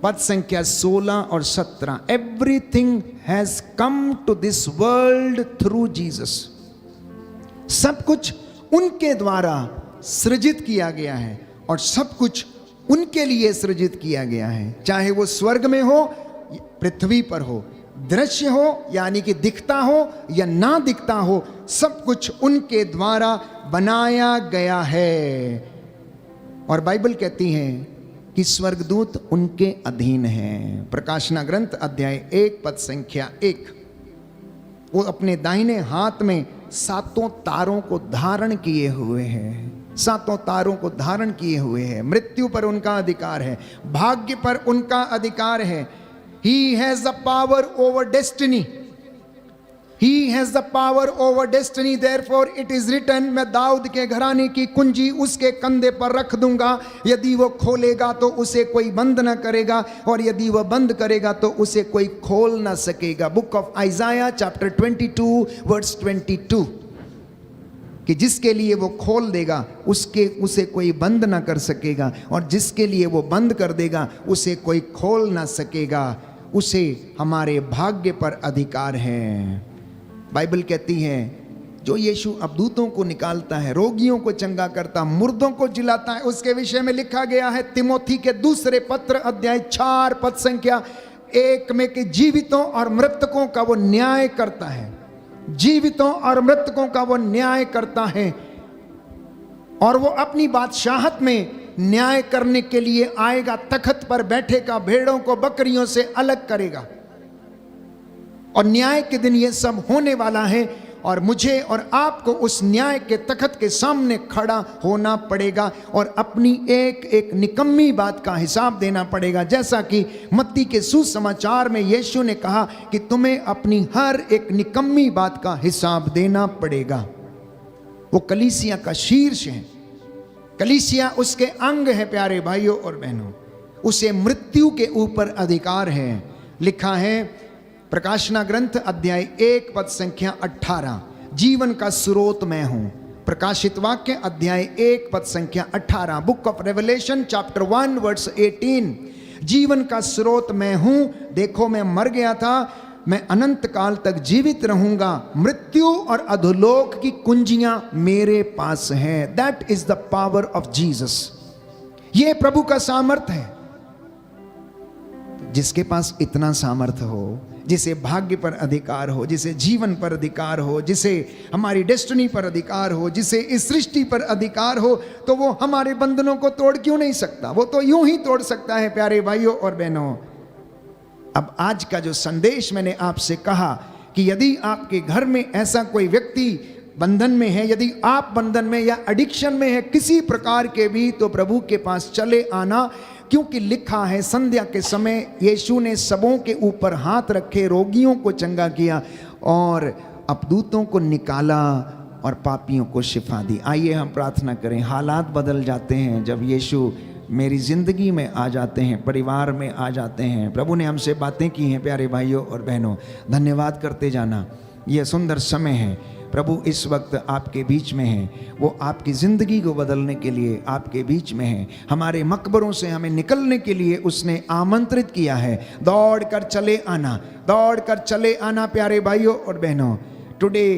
पद संख्या 16 और 17, everything has come to this world through Jesus. सब कुछ उनके द्वारा सृजित किया गया है और सब कुछ उनके लिए सृजित किया गया है। चाहे वो स्वर्ग में हो, पृथ्वी पर हो, दृश्य हो यानी कि दिखता हो या ना दिखता हो, सब कुछ उनके द्वारा बनाया गया है। और बाइबल कहती है कि स्वर्गदूत उनके अधीन हैं। प्रकाशना ग्रंथ अध्याय 1 पद संख्या 1, वो अपने दाहिने हाथ में 7 तारों को धारण किए हुए हैं। 7 तारों को धारण किए हुए हैं। मृत्यु पर उनका अधिकार है, भाग्य पर उनका अधिकार है। He has the power over destiny. He has the power over destiny. Therefore it is written, मैं दाऊद के घराने की कुंजी उसके कंधे पर रख दूंगा। यदि वो खोलेगा तो उसे कोई बंद ना करेगा और यदि वह बंद करेगा तो उसे कोई खोल ना सकेगा। Book of Isaiah chapter 22 verse 22, कि जिसके लिए वो खोल देगा उसे कोई बंद ना कर सकेगा और जिसके लिए वो बंद कर देगा उसे कोई खोल ना सकेगा। उसे हमारे भाग्य पर अधिकार है। बाइबल कहती है जो यीशु अबदूतों को निकालता है, रोगियों को चंगा करता, मुर्दों को जिलाता है, उसके विषय में लिखा गया है तिमोथी के दूसरे पत्र अध्याय 4 पद संख्या 1 में कि जीवितों और मृतकों का वो न्याय करता है। जीवितों और मृतकों का वो न्याय करता है और वो अपनी बादशाहत में न्याय करने के लिए आएगा। तखत पर बैठेगा, भेड़ों को बकरियों से अलग करेगा और न्याय के दिन ये सब होने वाला है और मुझे और आपको उस न्याय के तखत के सामने खड़ा होना पड़ेगा और अपनी एक एक निकम्मी बात का हिसाब देना पड़ेगा। जैसा कि मत्ती के सुसमाचार में यीशु ने कहा कि तुम्हें अपनी हर एक निकम्मी बात का हिसाब देना पड़ेगा। वो कलीसिया का शीर्ष है, कलीसिया उसके अंग है। प्यारे भाइयों और बहनों, उसे मृत्यु के ऊपर अधिकार है। लिखा है प्रकाशना ग्रंथ अध्याय 1 पद संख्या 18, जीवन का स्रोत मैं हूं। प्रकाशित वाक्य अध्याय 1 पद संख्या 18, book of Revelation chapter 1 verse 18, जीवन का स्रोत मैं हूं। देखो मैं मर गया था, मैं अनंत काल तक जीवित रहूंगा। मृत्यु और अधोलोक की कुंजियां मेरे पास हैं। That is the power of Jesus. ये प्रभु का सामर्थ है। जिसके पास इतना सामर्थ्य हो, जिसे भाग्य पर अधिकार हो, जिसे जीवन पर अधिकार हो, जिसे हमारी डेस्टिनी पर अधिकार हो, जिसे इस सृष्टि पर अधिकार हो, तो वो हमारे बंधनों को तोड़ क्यों नहीं सकता? वो तो यूं ही तोड़ सकता है प्यारे भाइयों और बहनों। अब आज का जो संदेश मैंने आपसे कहा कि यदि आपके घर में ऐसा कोई व्यक्ति बंधन में है, यदि आप बंधन में या एडिक्शन में है किसी प्रकार के भी, तो प्रभु के पास चले आना, क्योंकि लिखा है संध्या के समय यीशु ने सबों के ऊपर हाथ रखे, रोगियों को चंगा किया और अपदूतों को निकाला और पापियों को शिफा दी। आइए हम प्रार्थना करें। हालात बदल जाते हैं जब यीशु मेरी ज़िंदगी में आ जाते हैं, परिवार में आ जाते हैं। प्रभु ने हमसे बातें की हैं प्यारे भाइयों और बहनों, धन्यवाद करते जाना। यह सुंदर समय है, प्रभु इस वक्त आपके बीच में है, वो आपकी ज़िंदगी को बदलने के लिए आपके बीच में है। हमारे मकबरों से हमें निकलने के लिए उसने आमंत्रित किया है। दौड़ कर चले आना, दौड़ कर चले आना प्यारे भाइयों और बहनों। टुडे,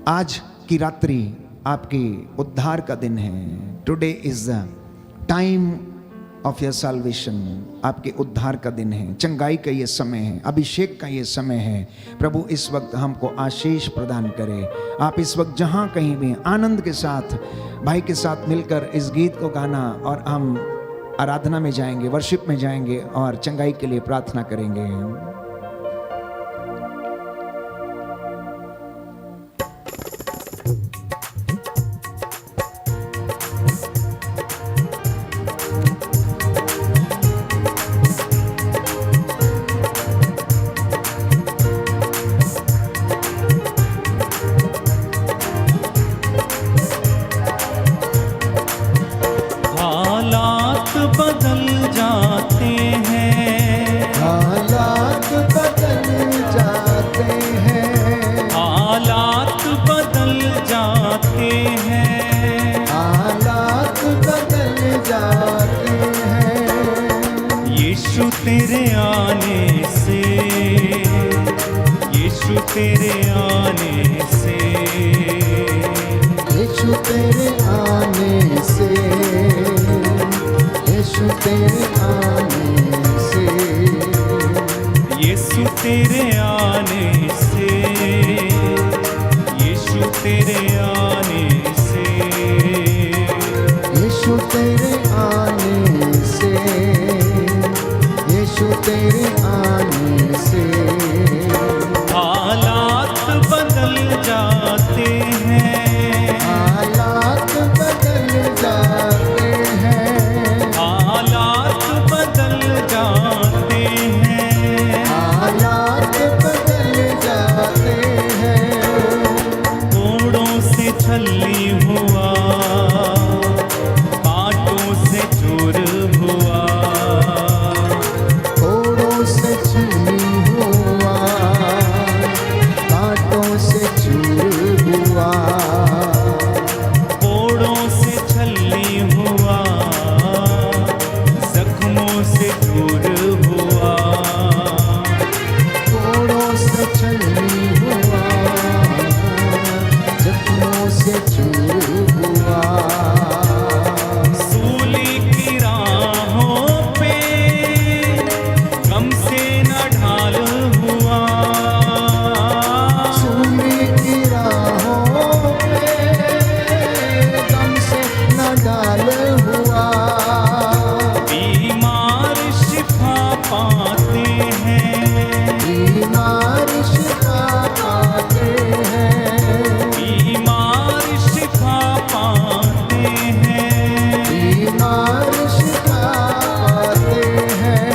आज की रात्रि आपके उद्धार का दिन है। Today is the time of your salvation, आपके उद्धार का दिन है, चंगाई का ये समय है, अभिषेक का ये समय है। प्रभु इस वक्त हमको आशीष प्रदान करे। आप इस वक्त जहाँ कहीं भी आनंद के साथ भाई के साथ मिलकर इस गीत को गाना और हम आराधना में जाएंगे, वर्शिप में जाएंगे और चंगाई के लिए प्रार्थना करेंगे।
हालात बदल जाते हैं,
हालात बदल जाते हैं,
हालात बदल जाते हैं,
हालात बदल जाते हैं।
यीशु तेरे आने से, यीशु तेरे आने से,
यीशु तेरे आने से, यीशु तेरे आने से,
यीशु तेरे आने से, यीशु तेरे आने से,
यीशु तेरे आने से, यीशु तेरे आने से।
हालात बदल जाते हैं,
हालात बदल जाते हैं,
हालात बदल जाते हैं,
हालात बदल जाते हैं।
कोड़ों से छली हुआ, कांटों से चूर हुआ,
कोड़ों से छली हुआ, कांटों से चूर हुआ,
कोड़ों से छली हुआ, जख्मों से चूर हुआ,
कोड़ों से छली हुआ, जख्मों से चूर हुआ।
सूली की राहों पे गम से न ढाल हुआ,
सूली की राहों पे गम से न डाल हुआ।
बीमार शिफा पाते हैं,
बीमार शिफा पाते हैं,
बीमार शिफा पाते हैं,
बीमार शिफा पाते हैं।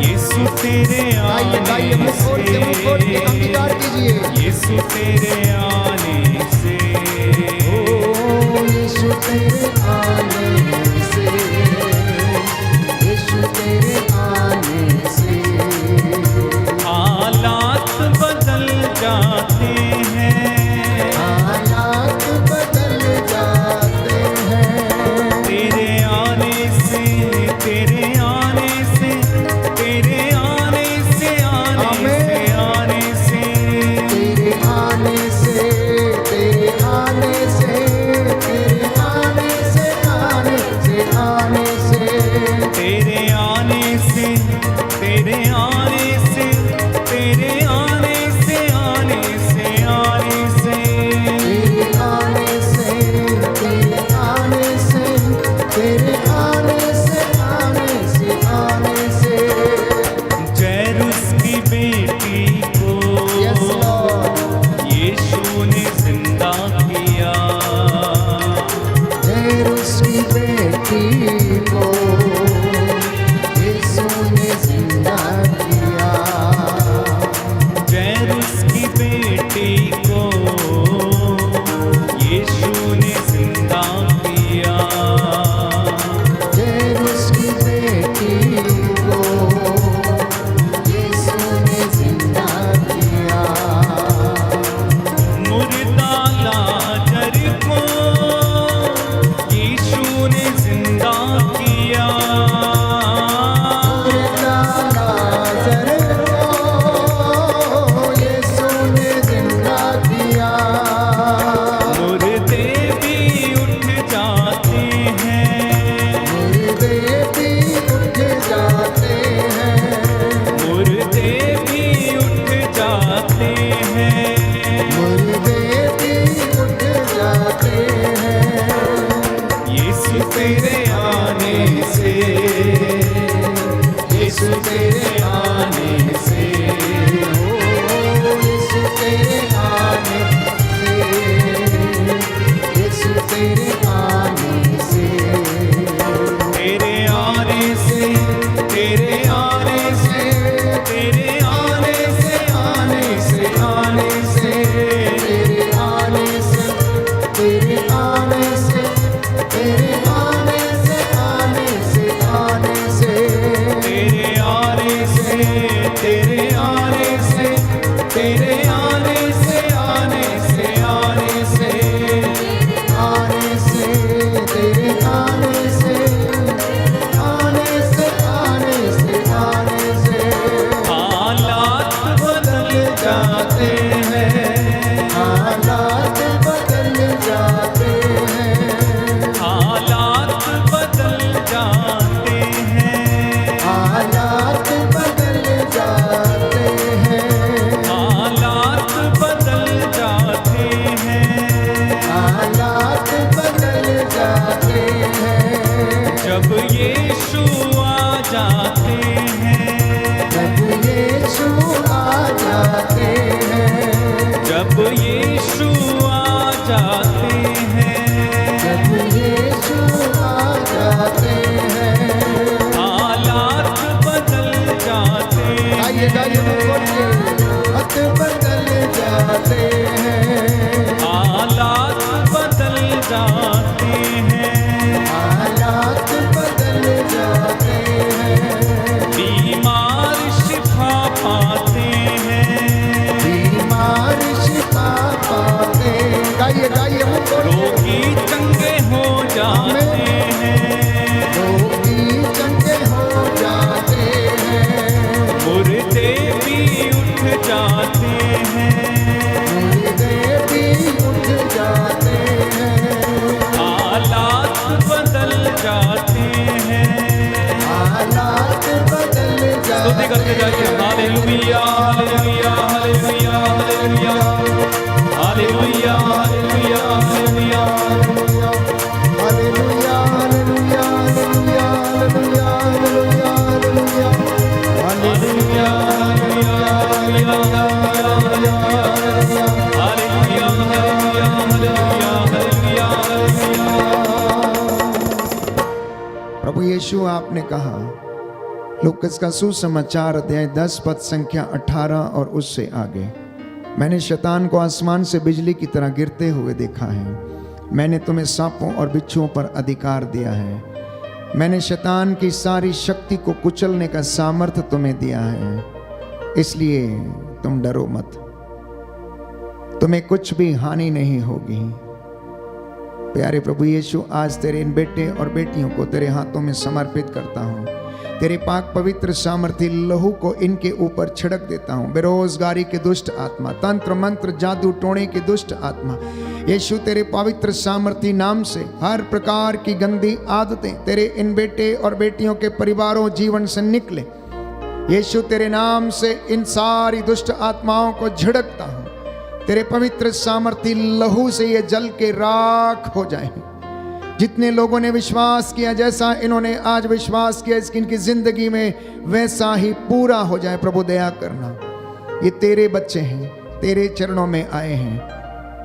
यीशु तेरे
गाइए, मुंह खोल के अंगीकार
आने से,
कीजिए।
यीशु तेरे आने से,
ओ यीशु तेरे आने से, यीशु तेरे आने से।
हालात बदल जाते हैं,
हालात बदल जाते हैं।
तेरे आने से, तेरे आने से, तेरे आने से, आने से, आने से,
तेरे आने से, तेरे आने से, तेरे आने से, आने से, आने से।
तेरे आने से, तेरे आने से, तेरे आने से, आने से, आने से,
तेरे आने से, तेरे आने से, तेरे आने से, आने से, आने से।
जैरुस की बेटी को
Yes, Lord.
यीशु ने जिंदा किया।
जैरुस की बेटी को यीशु ने जिंदा किया।
जैरुस की बेटी को यीशु ने जिंदा किया।
जैरुस की बेटी को यीशु ने जिंदा किया।
मुर्दा लाजर को यीशु ने जिंदा किया।
मुर्दा लाजर को यीशु ने जिंदा किया।
मुर्दे भी उठ जाते हैं,
मुर्दे भी उठ जाते हैं।
मुर्दे भी उठ जाते हैं।
मुर्दे भी उठ जाते हैं।
यीशु तेरे आने से, यीशु तेरे आने से,
ओ यीशु तेरे आने से, यीशु तेरे आने से।
तेरे आने से, तेरे आने से, तेरे आने से, आने से, आने से,
तेरे आने से, तेरे आने से, तेरे आने से, आने से, आने से।
तेरे आने से, तेरे आने से, तेरे आने से, आने से, आने से,
आने से, तेरे आने से, आने से, आने से, आने से।
हालात बदल जाते हैं,
हालात बदल जाते हैं।
हालात बदल जाते हैं,
हालात बदल जाते हैं।
हालात बदल जाते हैं।
हालात बदल जाते हैं।
जब यीशु आ जाते हैं,
जब यीशु आ जाते हैं।
जब यीशु आ जाते हैं,
जब यीशु आ जाते हैं।
हालात बदल जाते
आइए गाइए
हैं,
बोलिए। हाथ बदल जाते हैं।
हालात बदल जाते हैं।
हालात बदल जाते हैं।
बीमार शिफा पाते हैं,
बीमार शिफा पाते। गाइए गाइए बोलिए।
रोगी चंगे हो जाते हैं,
रोगी चंगे हो जाते हैं।
मुर्दे भी उठ जाते हैं।
मुर्दे भी उठ जाते हैं।
हालात बदल जाते हैं।
हालात बदल
स्तुति करके
जाते
जाइए। Hallelujah, hallelujah, hallelujah, hallelujah, hallelujah, hallelujah, hallelujah.
Hallelujah, hallelujah, hallelujah, hallelujah, hallelujah, hallelujah.
Hallelujah, hallelujah, hallelujah, hallelujah, hallelujah, hallelujah, hallelujah.
प्रभु यीशु आपने कहा, लूकस का सुसमाचार अध्याय 10 पद संख्या 18 और उससे आगे, मैंने शैतान को आसमान से बिजली की तरह गिरते हुए देखा है। मैंने तुम्हें सांपों और बिच्छुओं पर अधिकार दिया है। मैंने शैतान की सारी शक्ति को कुचलने का सामर्थ्य तुम्हें दिया है, इसलिए तुम डरो मत, तुम्हें कुछ भी हानि नहीं होगी। प्यारे प्रभु यीशु, आज तेरे इन बेटे और बेटियों को तेरे हाथों में समर्पित करता हूँ। तेरे पाक पवित्र सामर्थी लहू को इनके ऊपर छिड़क देता हूँ। बेरोजगारी के दुष्ट आत्मा, तंत्र मंत्र जादू टोने की दुष्ट आत्मा, यीशु तेरे पवित्र सामर्थी नाम से हर प्रकार की गंदी आदतें तेरे इन बेटे और बेटियों के परिवारों जीवन से निकले। यीशु तेरे नाम से इन सारी दुष्ट आत्माओं को झिड़कता हूँ। तेरे पवित्र सामर्थी लहू से ये जल के राख हो जाए। जितने लोगों ने विश्वास किया, जैसा इन्होंने आज विश्वास किया, इसकी इनकी जिंदगी में वैसा ही पूरा हो जाए। प्रभु दया करना। ये तेरे बच्चे हैं, तेरे चरणों में आए हैं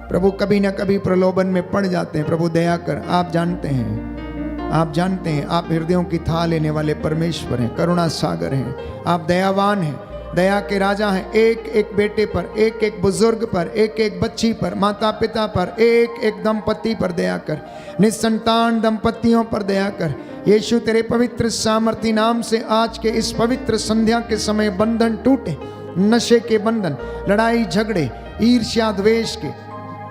प्रभु, कभी ना कभी प्रलोभन में पड़ जाते हैं। प्रभु दया कर। आप जानते हैं, आप जानते हैं, आप हृदयों की थाह लेने वाले परमेश्वर हैं, करुणा सागर हैं, आप दयावान हैं, दया के राजा हैं। एक एक बेटे पर, एक एक बुजुर्ग पर, एक एक बच्ची पर, माता पिता पर, एक एक दंपति पर दया कर, निसंतान दंपतियों पर दया कर। यीशु तेरे पवित्र सामर्थी नाम से आज के इस पवित्र संध्या के समय बंधन टूटे, नशे के बंधन, लड़ाई झगड़े, ईर्ष्या द्वेष के,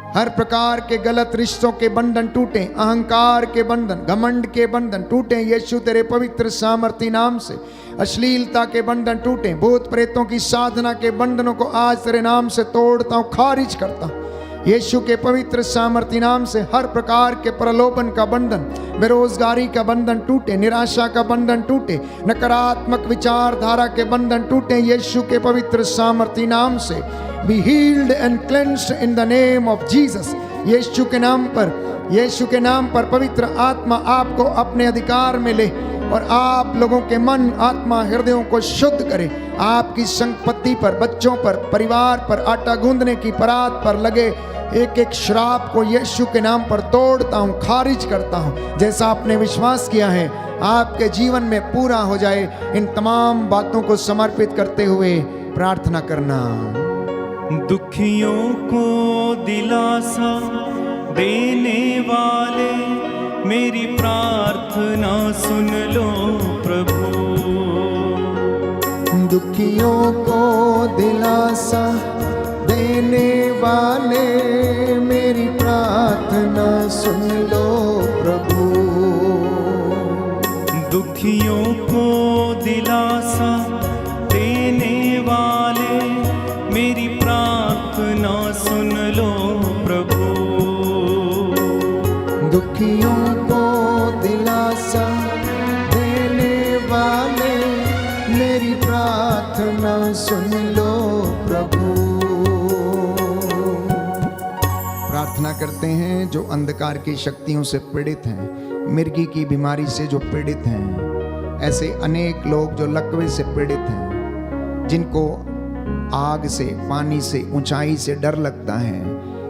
हर प्रकार के गलत रिश्तों के बंधन टूटे, अहंकार के बंधन, घमंड के बंधन टूटे यीशु तेरे पवित्र सामर्थी नाम से। अश्लीलता के बंधन टूटे, भूत प्रेतों की साधना के बंधनों को आज तेरे नाम से तोड़ता हूं, खारिज करता हूं यीशु के पवित्र सामर्थी नाम से। हर प्रकार के प्रलोभन का बंधन, बेरोजगारी का बंधन टूटे, निराशा का बंधन टूटे, नकारात्मक विचारधारा के बंधन टूटे यीशु के पवित्र सामर्थी नाम से। Be healed and cleansed in the name of Jesus. Yeshu के नाम पर, यीशु के नाम पर पवित्र आत्मा आपको अपने अधिकार में ले और आप लोगों के मन, आत्मा, हृदयों को शुद्ध करे। आपकी संपत्ति पर, बच्चों पर, परिवार पर, आटा गूंदने की परात पर लगे एक एक श्राप को यीशु के नाम पर तोड़ता हूं, खारिज करता हूं। जैसा आपने विश्वास किया है आपके जीवन में पूरा हो जाए। इन तमाम बातों को समर्पित करते हुए प्रार्थना करना।
दुखियों को दिलासा देने वाले मेरी प्रार्थना सुन लो प्रभु।
दुखियों को दिलासा देने वाले मेरी प्रार्थना सुन लो प्रभु।
दुखियों को दिलासा देने वाले मेरी प्रार्थना सुन लो प्रभु।
दुखियों को दिलासा देने वाले मेरी प्रार्थना सुन लो प्रभु। प्रार्थना करते हैं जो अंधकार की शक्तियों से पीड़ित हैं, मिर्गी की बीमारी से जो पीड़ित हैं, ऐसे अनेक लोग जो लकवे से पीड़ित हैं, जिनको आग से, पानी से, ऊंचाई से डर लगता है,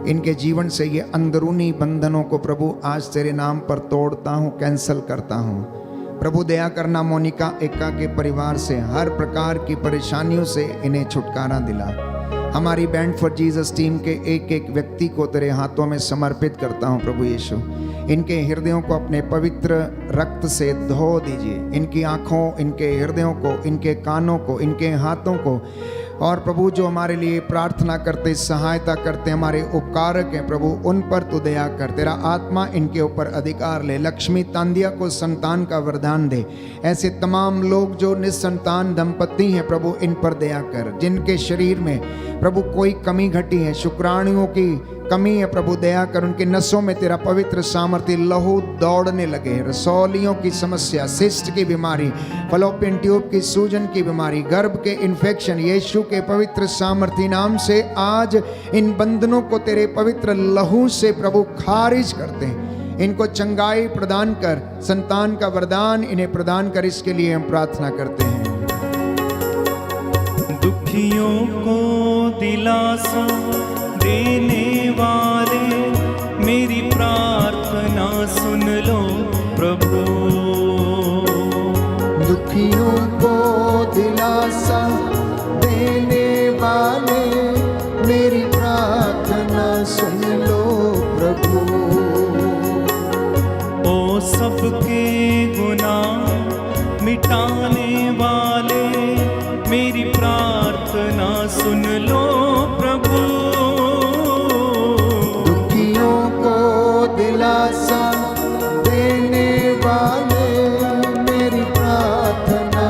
इनके जीवन से ये अंदरूनी बंधनों को प्रभु आज तेरे नाम पर तोड़ता हूँ, कैंसल करता हूँ। प्रभु दया करना। मोनिका एका के परिवार से हर प्रकार की परेशानियों से इन्हें छुटकारा दिला। हमारी बैंड फॉर जीसस टीम के एक एक व्यक्ति को तेरे हाथों में समर्पित करता हूँ प्रभु यीशु। इनके हृदयों को अपने पवित्र रक्त से धो दीजिए। इनकी आँखों, इनके हृदयों को, इनके कानों को, इनके हाथों को, और प्रभु जो हमारे लिए प्रार्थना करते, सहायता करते, हमारे उपकारक हैं प्रभु, उन पर तू दया कर। तेरा आत्मा इनके ऊपर अधिकार ले। लक्ष्मी तांदिया को संतान का वरदान दे। ऐसे तमाम लोग जो निसंतान दंपति हैं प्रभु, इन पर दया कर। जिनके शरीर में प्रभु कोई कमी घटी है, शुक्राणुओं की कमी है प्रभु, दया कर। उनके नसों में तेरा पवित्र सामर्थ्य लहू दौड़ने लगे। रसौलियों की समस्या, सिस्ट की बीमारी, फलोपियन ट्यूब की सूजन की बीमारी, गर्भ के इन्फेक्शन, यीशु के पवित्र सामर्थ्य नाम से आज इन बंधनों को तेरे पवित्र लहू से प्रभु खारिज करते हैं। इनको चंगाई प्रदान कर, संतान का वरदान इन्हें प्रदान कर। इसके लिए हम प्रार्थना करते हैं।
दुखियों को दिलासा देने वाले मेरी प्रार्थना सुन लो प्रभु।
दुखियों को दिलासा देने वाले मेरी प्रार्थना सुन लो प्रभु।
ओ सबके गुनाह मिटाने वाले मेरी प्रार्थना सुन लो प्रभु।
दिलासा देने वाले मेरी प्रार्थना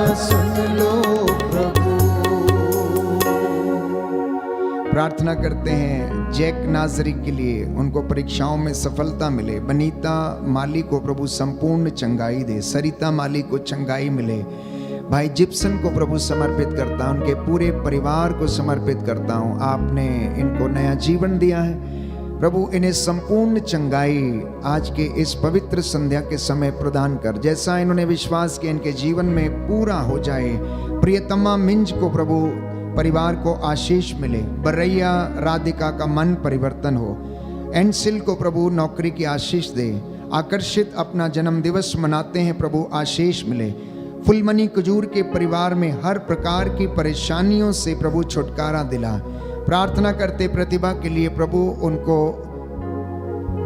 प्रार्थना करते हैं जैक नाजरी के लिए, उनको परीक्षाओं में सफलता मिले। बनीता माली को प्रभु संपूर्ण चंगाई दे, सरिता माली को चंगाई मिले। भाई जिप्सन को प्रभु समर्पित करता हूं, उनके पूरे परिवार को समर्पित करता हूं। आपने इनको नया जीवन दिया है प्रभु, इन्हें संपूर्ण चंगाई आज के इस पवित्र संध्या के समय प्रदान कर। जैसा इन्होंने विश्वास किया इनके जीवन में पूरा हो जाए। प्रियतमा मिंज को प्रभु परिवार को आशीष मिले। बरैया राधिका का मन परिवर्तन हो। एनसिल को प्रभु नौकरी की आशीष दे। आकर्षित अपना जन्म दिवस मनाते हैं प्रभु, आशीष मिले। फुलमणि कुजूर के परिवार में हर प्रकार की परेशानियों से प्रभु छुटकारा दिला। प्रार्थना करते प्रतिभा के लिए प्रभु, उनको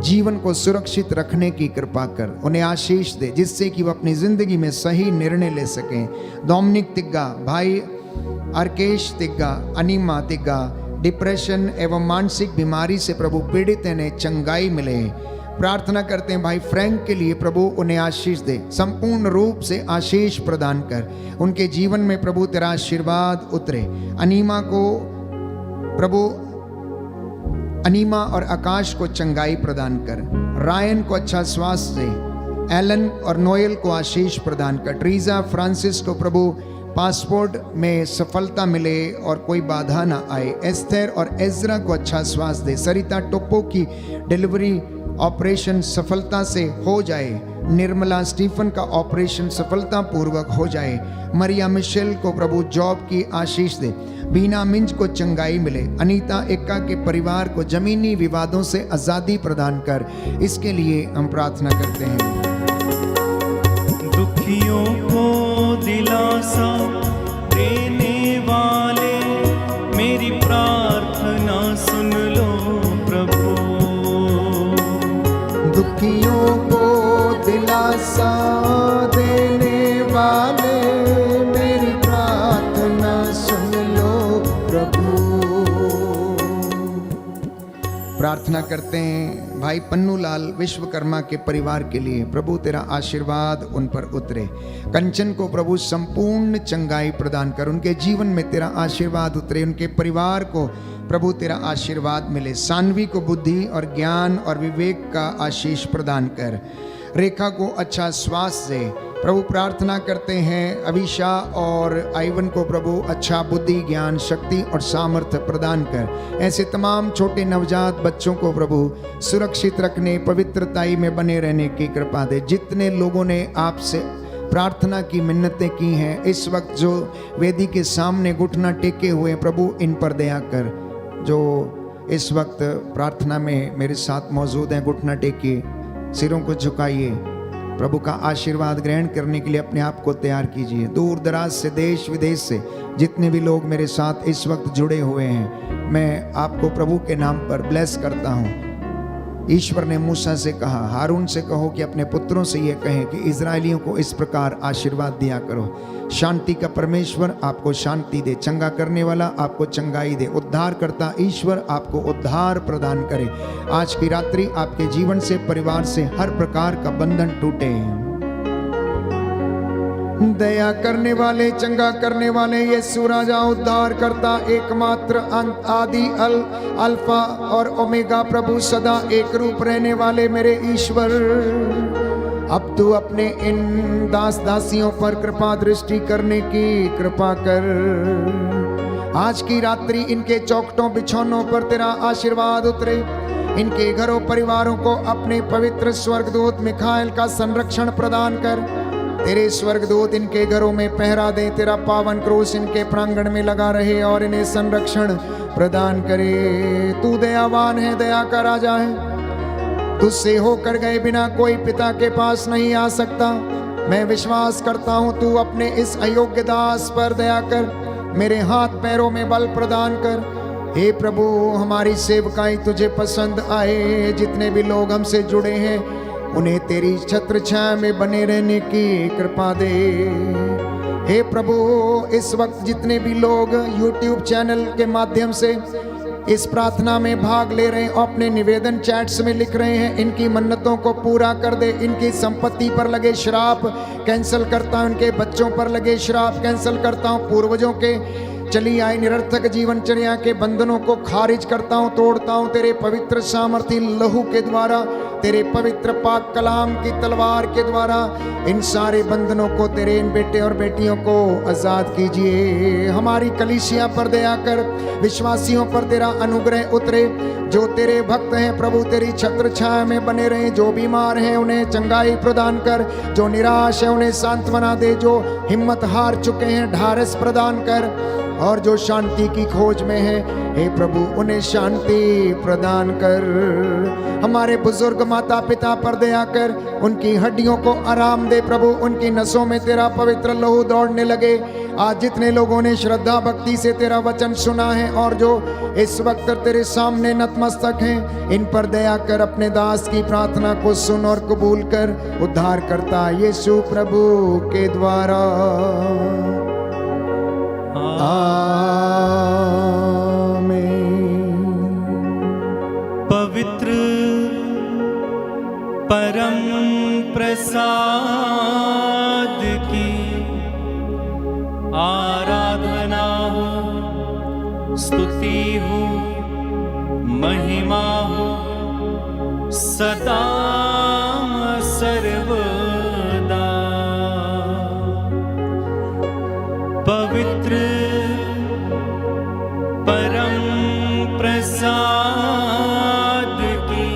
जीवन को सुरक्षित रखने की कृपा कर, उन्हें आशीष दे जिससे कि वो अपनी जिंदगी में सही निर्णय ले सकें। डोमिनिक तिग्गा, भाई अर्केश तिग्गा, अनीमा तिग्गा डिप्रेशन एवं मानसिक बीमारी से प्रभु पीड़ित हैं, चंगाई मिले। प्रार्थना करते हैं भाई फ्रैंक के लिए प्रभु, उन्हें आशीष दे, संपूर्ण रूप से आशीष प्रदान कर। उनके जीवन में प्रभु तेरा आशीर्वाद उतरे। अनीमा को प्रभु, अनीमा और आकाश को चंगाई प्रदान कर। रायन को अच्छा स्वास्थ्य दे। एलन और नोएल को आशीष प्रदान कर। ट्रीजा फ्रांसिस को प्रभु पासपोर्ट में सफलता मिले और कोई बाधा ना आए। एस्थर और एजरा को अच्छा स्वास्थ्य दे। सरिता टोप्पो की डिलीवरी ऑपरेशन सफलता से हो जाए। निर्मला स्टीफन का ऑपरेशन सफलता पूर्वक हो जाए। मरिया मिशेल को प्रभु जॉब की आशीष दे। बीना मिंज को चंगाई मिले। अनीता एक्का के परिवार को जमीनी विवादों से आजादी प्रदान कर, इसके लिए हम प्रार्थना करते हैं।
दुखियों को दिलासा देने वाले मेरी प्रार्थना सुन लो प्रभु।
दुखियों को दिलासा देने वाले मेरी प्रार्थना सुन लो प्रभु। प्रार्थना करते हैं भाई पन्नू लाल विश्वकर्मा के परिवार के लिए, प्रभु तेरा आशीर्वाद उन पर उतरे। कंचन को प्रभु संपूर्ण चंगाई प्रदान कर, उनके जीवन में तेरा आशीर्वाद उतरे। उनके परिवार को प्रभु तेरा आशीर्वाद मिले। सानवी को बुद्धि और ज्ञान और विवेक का आशीष प्रदान कर। रेखा को अच्छा स्वास्थ्य दे प्रभु। प्रार्थना करते हैं अभिषा और आइवन को प्रभु अच्छा बुद्धि, ज्ञान, शक्ति और सामर्थ्य प्रदान कर। ऐसे तमाम छोटे नवजात बच्चों को प्रभु सुरक्षित रखने, पवित्रताई में बने रहने की कृपा दे। जितने लोगों ने आपसे प्रार्थना की मिन्नतें की हैं, इस वक्त जो वेदी के सामने घुटना टेके हुए प्रभु, इन पर दया कर। जो इस वक्त प्रार्थना में मेरे साथ मौजूद हैं, घुटना टेकिए, सिरों को झुकाइए। प्रभु का आशीर्वाद ग्रहण करने के लिए अपने आप को तैयार कीजिए। दूर दराज से, देश विदेश से जितने भी लोग मेरे साथ इस वक्त जुड़े हुए हैं, मैं आपको प्रभु के नाम पर ब्लेस करता हूँ। ईश्वर ने मूसा से कहा, हारून से कहो कि अपने पुत्रों से ये कहें कि इजरायलियों को इस प्रकार आशीर्वाद दिया करो। शांति का परमेश्वर आपको शांति दे, चंगा करने वाला आपको चंगाई दे, उद्धार करता ईश्वर आपको उद्धार प्रदान करे। आज की रात्रि आपके जीवन से, परिवार से हर प्रकार का बंधन टूटे। दया करने वाले, चंगा करने वाले यीशु राजा, उद्धार करता, एकमात्र अंत, आदि, अल्फा और ओमेगा, प्रभु सदा एक रूप रहने वाले मेरे ईश्वर, अब तू अपने इन दास दासियों पर कृपा दृष्टि करने की कृपा कर। आज की रात्रि इनके चौखटों बिछौनों पर तेरा आशीर्वाद उतरे। इनके घरों परिवारों को अपने पवित्र स्वर्गदूत मिखाएल का संरक्षण प्रदान कर। तेरे स्वर्गदूत इनके घरों में पहरा दे। तेरा पावन क्रूस इनके प्रांगण में लगा रहे और इन्हें संरक्षण प्रदान करे। तू दयावान है, दया का राजा है। तुझसे होकर गए बिना कोई पिता के पास नहीं आ सकता। मैं विश्वास करता हूँ तू अपने इस अयोग्य दास पर दया कर, मेरे हाथ पैरों में बल प्रदान कर। हे प्रभु, हमारी सेवकाई तुझे पसंद आए। जितने भी लोग हमसे जुड़े हैं, उन्हें तेरी छत्र छाया में बने रहने की कृपा दे। हे प्रभु, इस वक्त जितने भी लोग YouTube चैनल के माध्यम से इस प्रार्थना में भाग ले रहे हैं, अपने निवेदन चैट्स में लिख रहे हैं, इनकी मन्नतों को पूरा कर दे। इनकी संपत्ति पर लगे श्राप कैंसिल करता हूँ, इनके बच्चों पर लगे श्राप कैंसिल करता हूँ, पूर्वजों के चली आई निरर्थक जीवनचर्या के बंधनों को खारिज करता हूँ, तोड़ता हूँ तेरे पवित्र सामर्थी लहू के द्वारा, तेरे पवित्र पाक कलाम की तलवार के द्वारा। इन सारे बंधनों को तेरे इन बेटे और बेटियों को आजाद कीजिए। हमारी कलीसिया पर दया कर, विश्वासियों पर तेरा अनुग्रह उतरे। जो तेरे भक्त हैं प्रभु तेरी छत्र छाया में बने रहे। जो बीमार हैं उन्हें चंगाई प्रदान कर, जो निराश है उन्हें सांत्वना दे, जो हिम्मत हार चुके हैं ढारस प्रदान कर, और जो शांति की खोज में है हे प्रभु उन्हें शांति प्रदान कर। हमारे बुजुर्ग माता पिता पर दया कर, उनकी हड्डियों को आराम दे प्रभु, उनकी नसों में तेरा पवित्र लहू दौड़ने लगे। आज जितने लोगों ने श्रद्धा भक्ति से तेरा वचन सुना है और जो इस वक्त तेरे सामने नतमस्तक हैं, इन पर दया कर, अपने दास की प्रार्थना को सुन और कबूल कर। उद्धार करता यीशु प्रभु के द्वारा
पवित्र परम प्रसाद की आराधना हो, स्तुति हो, महिमा हो सदा सर्वदा। पवित्र परम प्रसाद की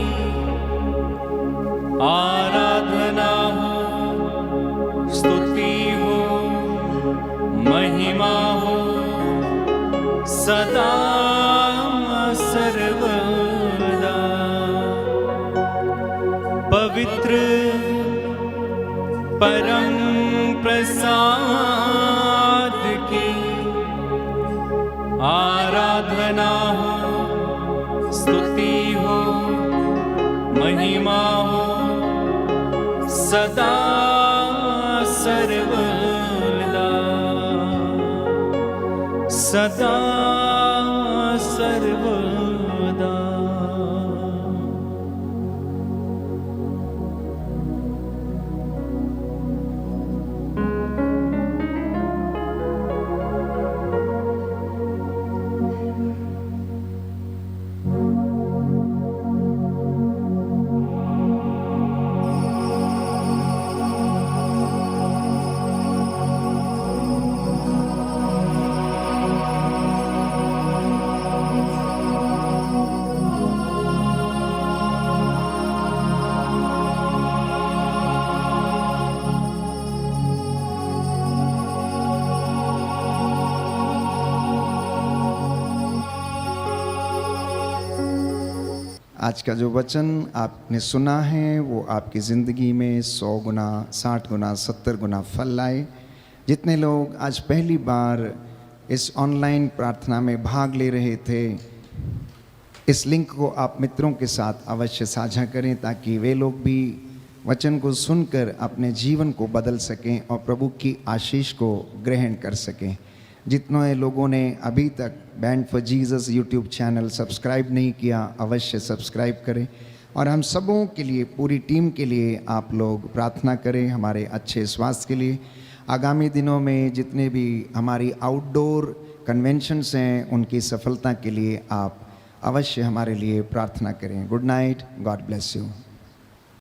आराधना हो, स्तुति हो, महिमा हो सदा सर्वदा। पवित्र परम प्रसाद की आराधना हो, स्तुति हो, महिमा हो सदा सर्वदा, सदा सर्वदा।
आज का जो वचन आपने सुना है वो आपकी ज़िंदगी में 100 गुना, 60 गुना, 70 गुना फल लाए। जितने लोग आज पहली बार इस ऑनलाइन प्रार्थना में भाग ले रहे थे, इस लिंक को आप मित्रों के साथ अवश्य साझा करें ताकि वे लोग भी वचन को सुनकर अपने जीवन को बदल सकें और प्रभु की आशीष को ग्रहण कर सकें। जितने लोगों ने अभी तक band for Jesus YouTube channel subscribe नहीं किया, अवश्य सब्सक्राइब करें। और हम सबों के लिए, पूरी टीम के लिए आप लोग प्रार्थना करें हमारे अच्छे स्वास्थ्य के लिए। आगामी दिनों में जितने भी हमारी आउटडोर कन्वेंशंस हैं उनकी सफलता के लिए आप अवश्य हमारे लिए प्रार्थना करें। Good night, God bless you.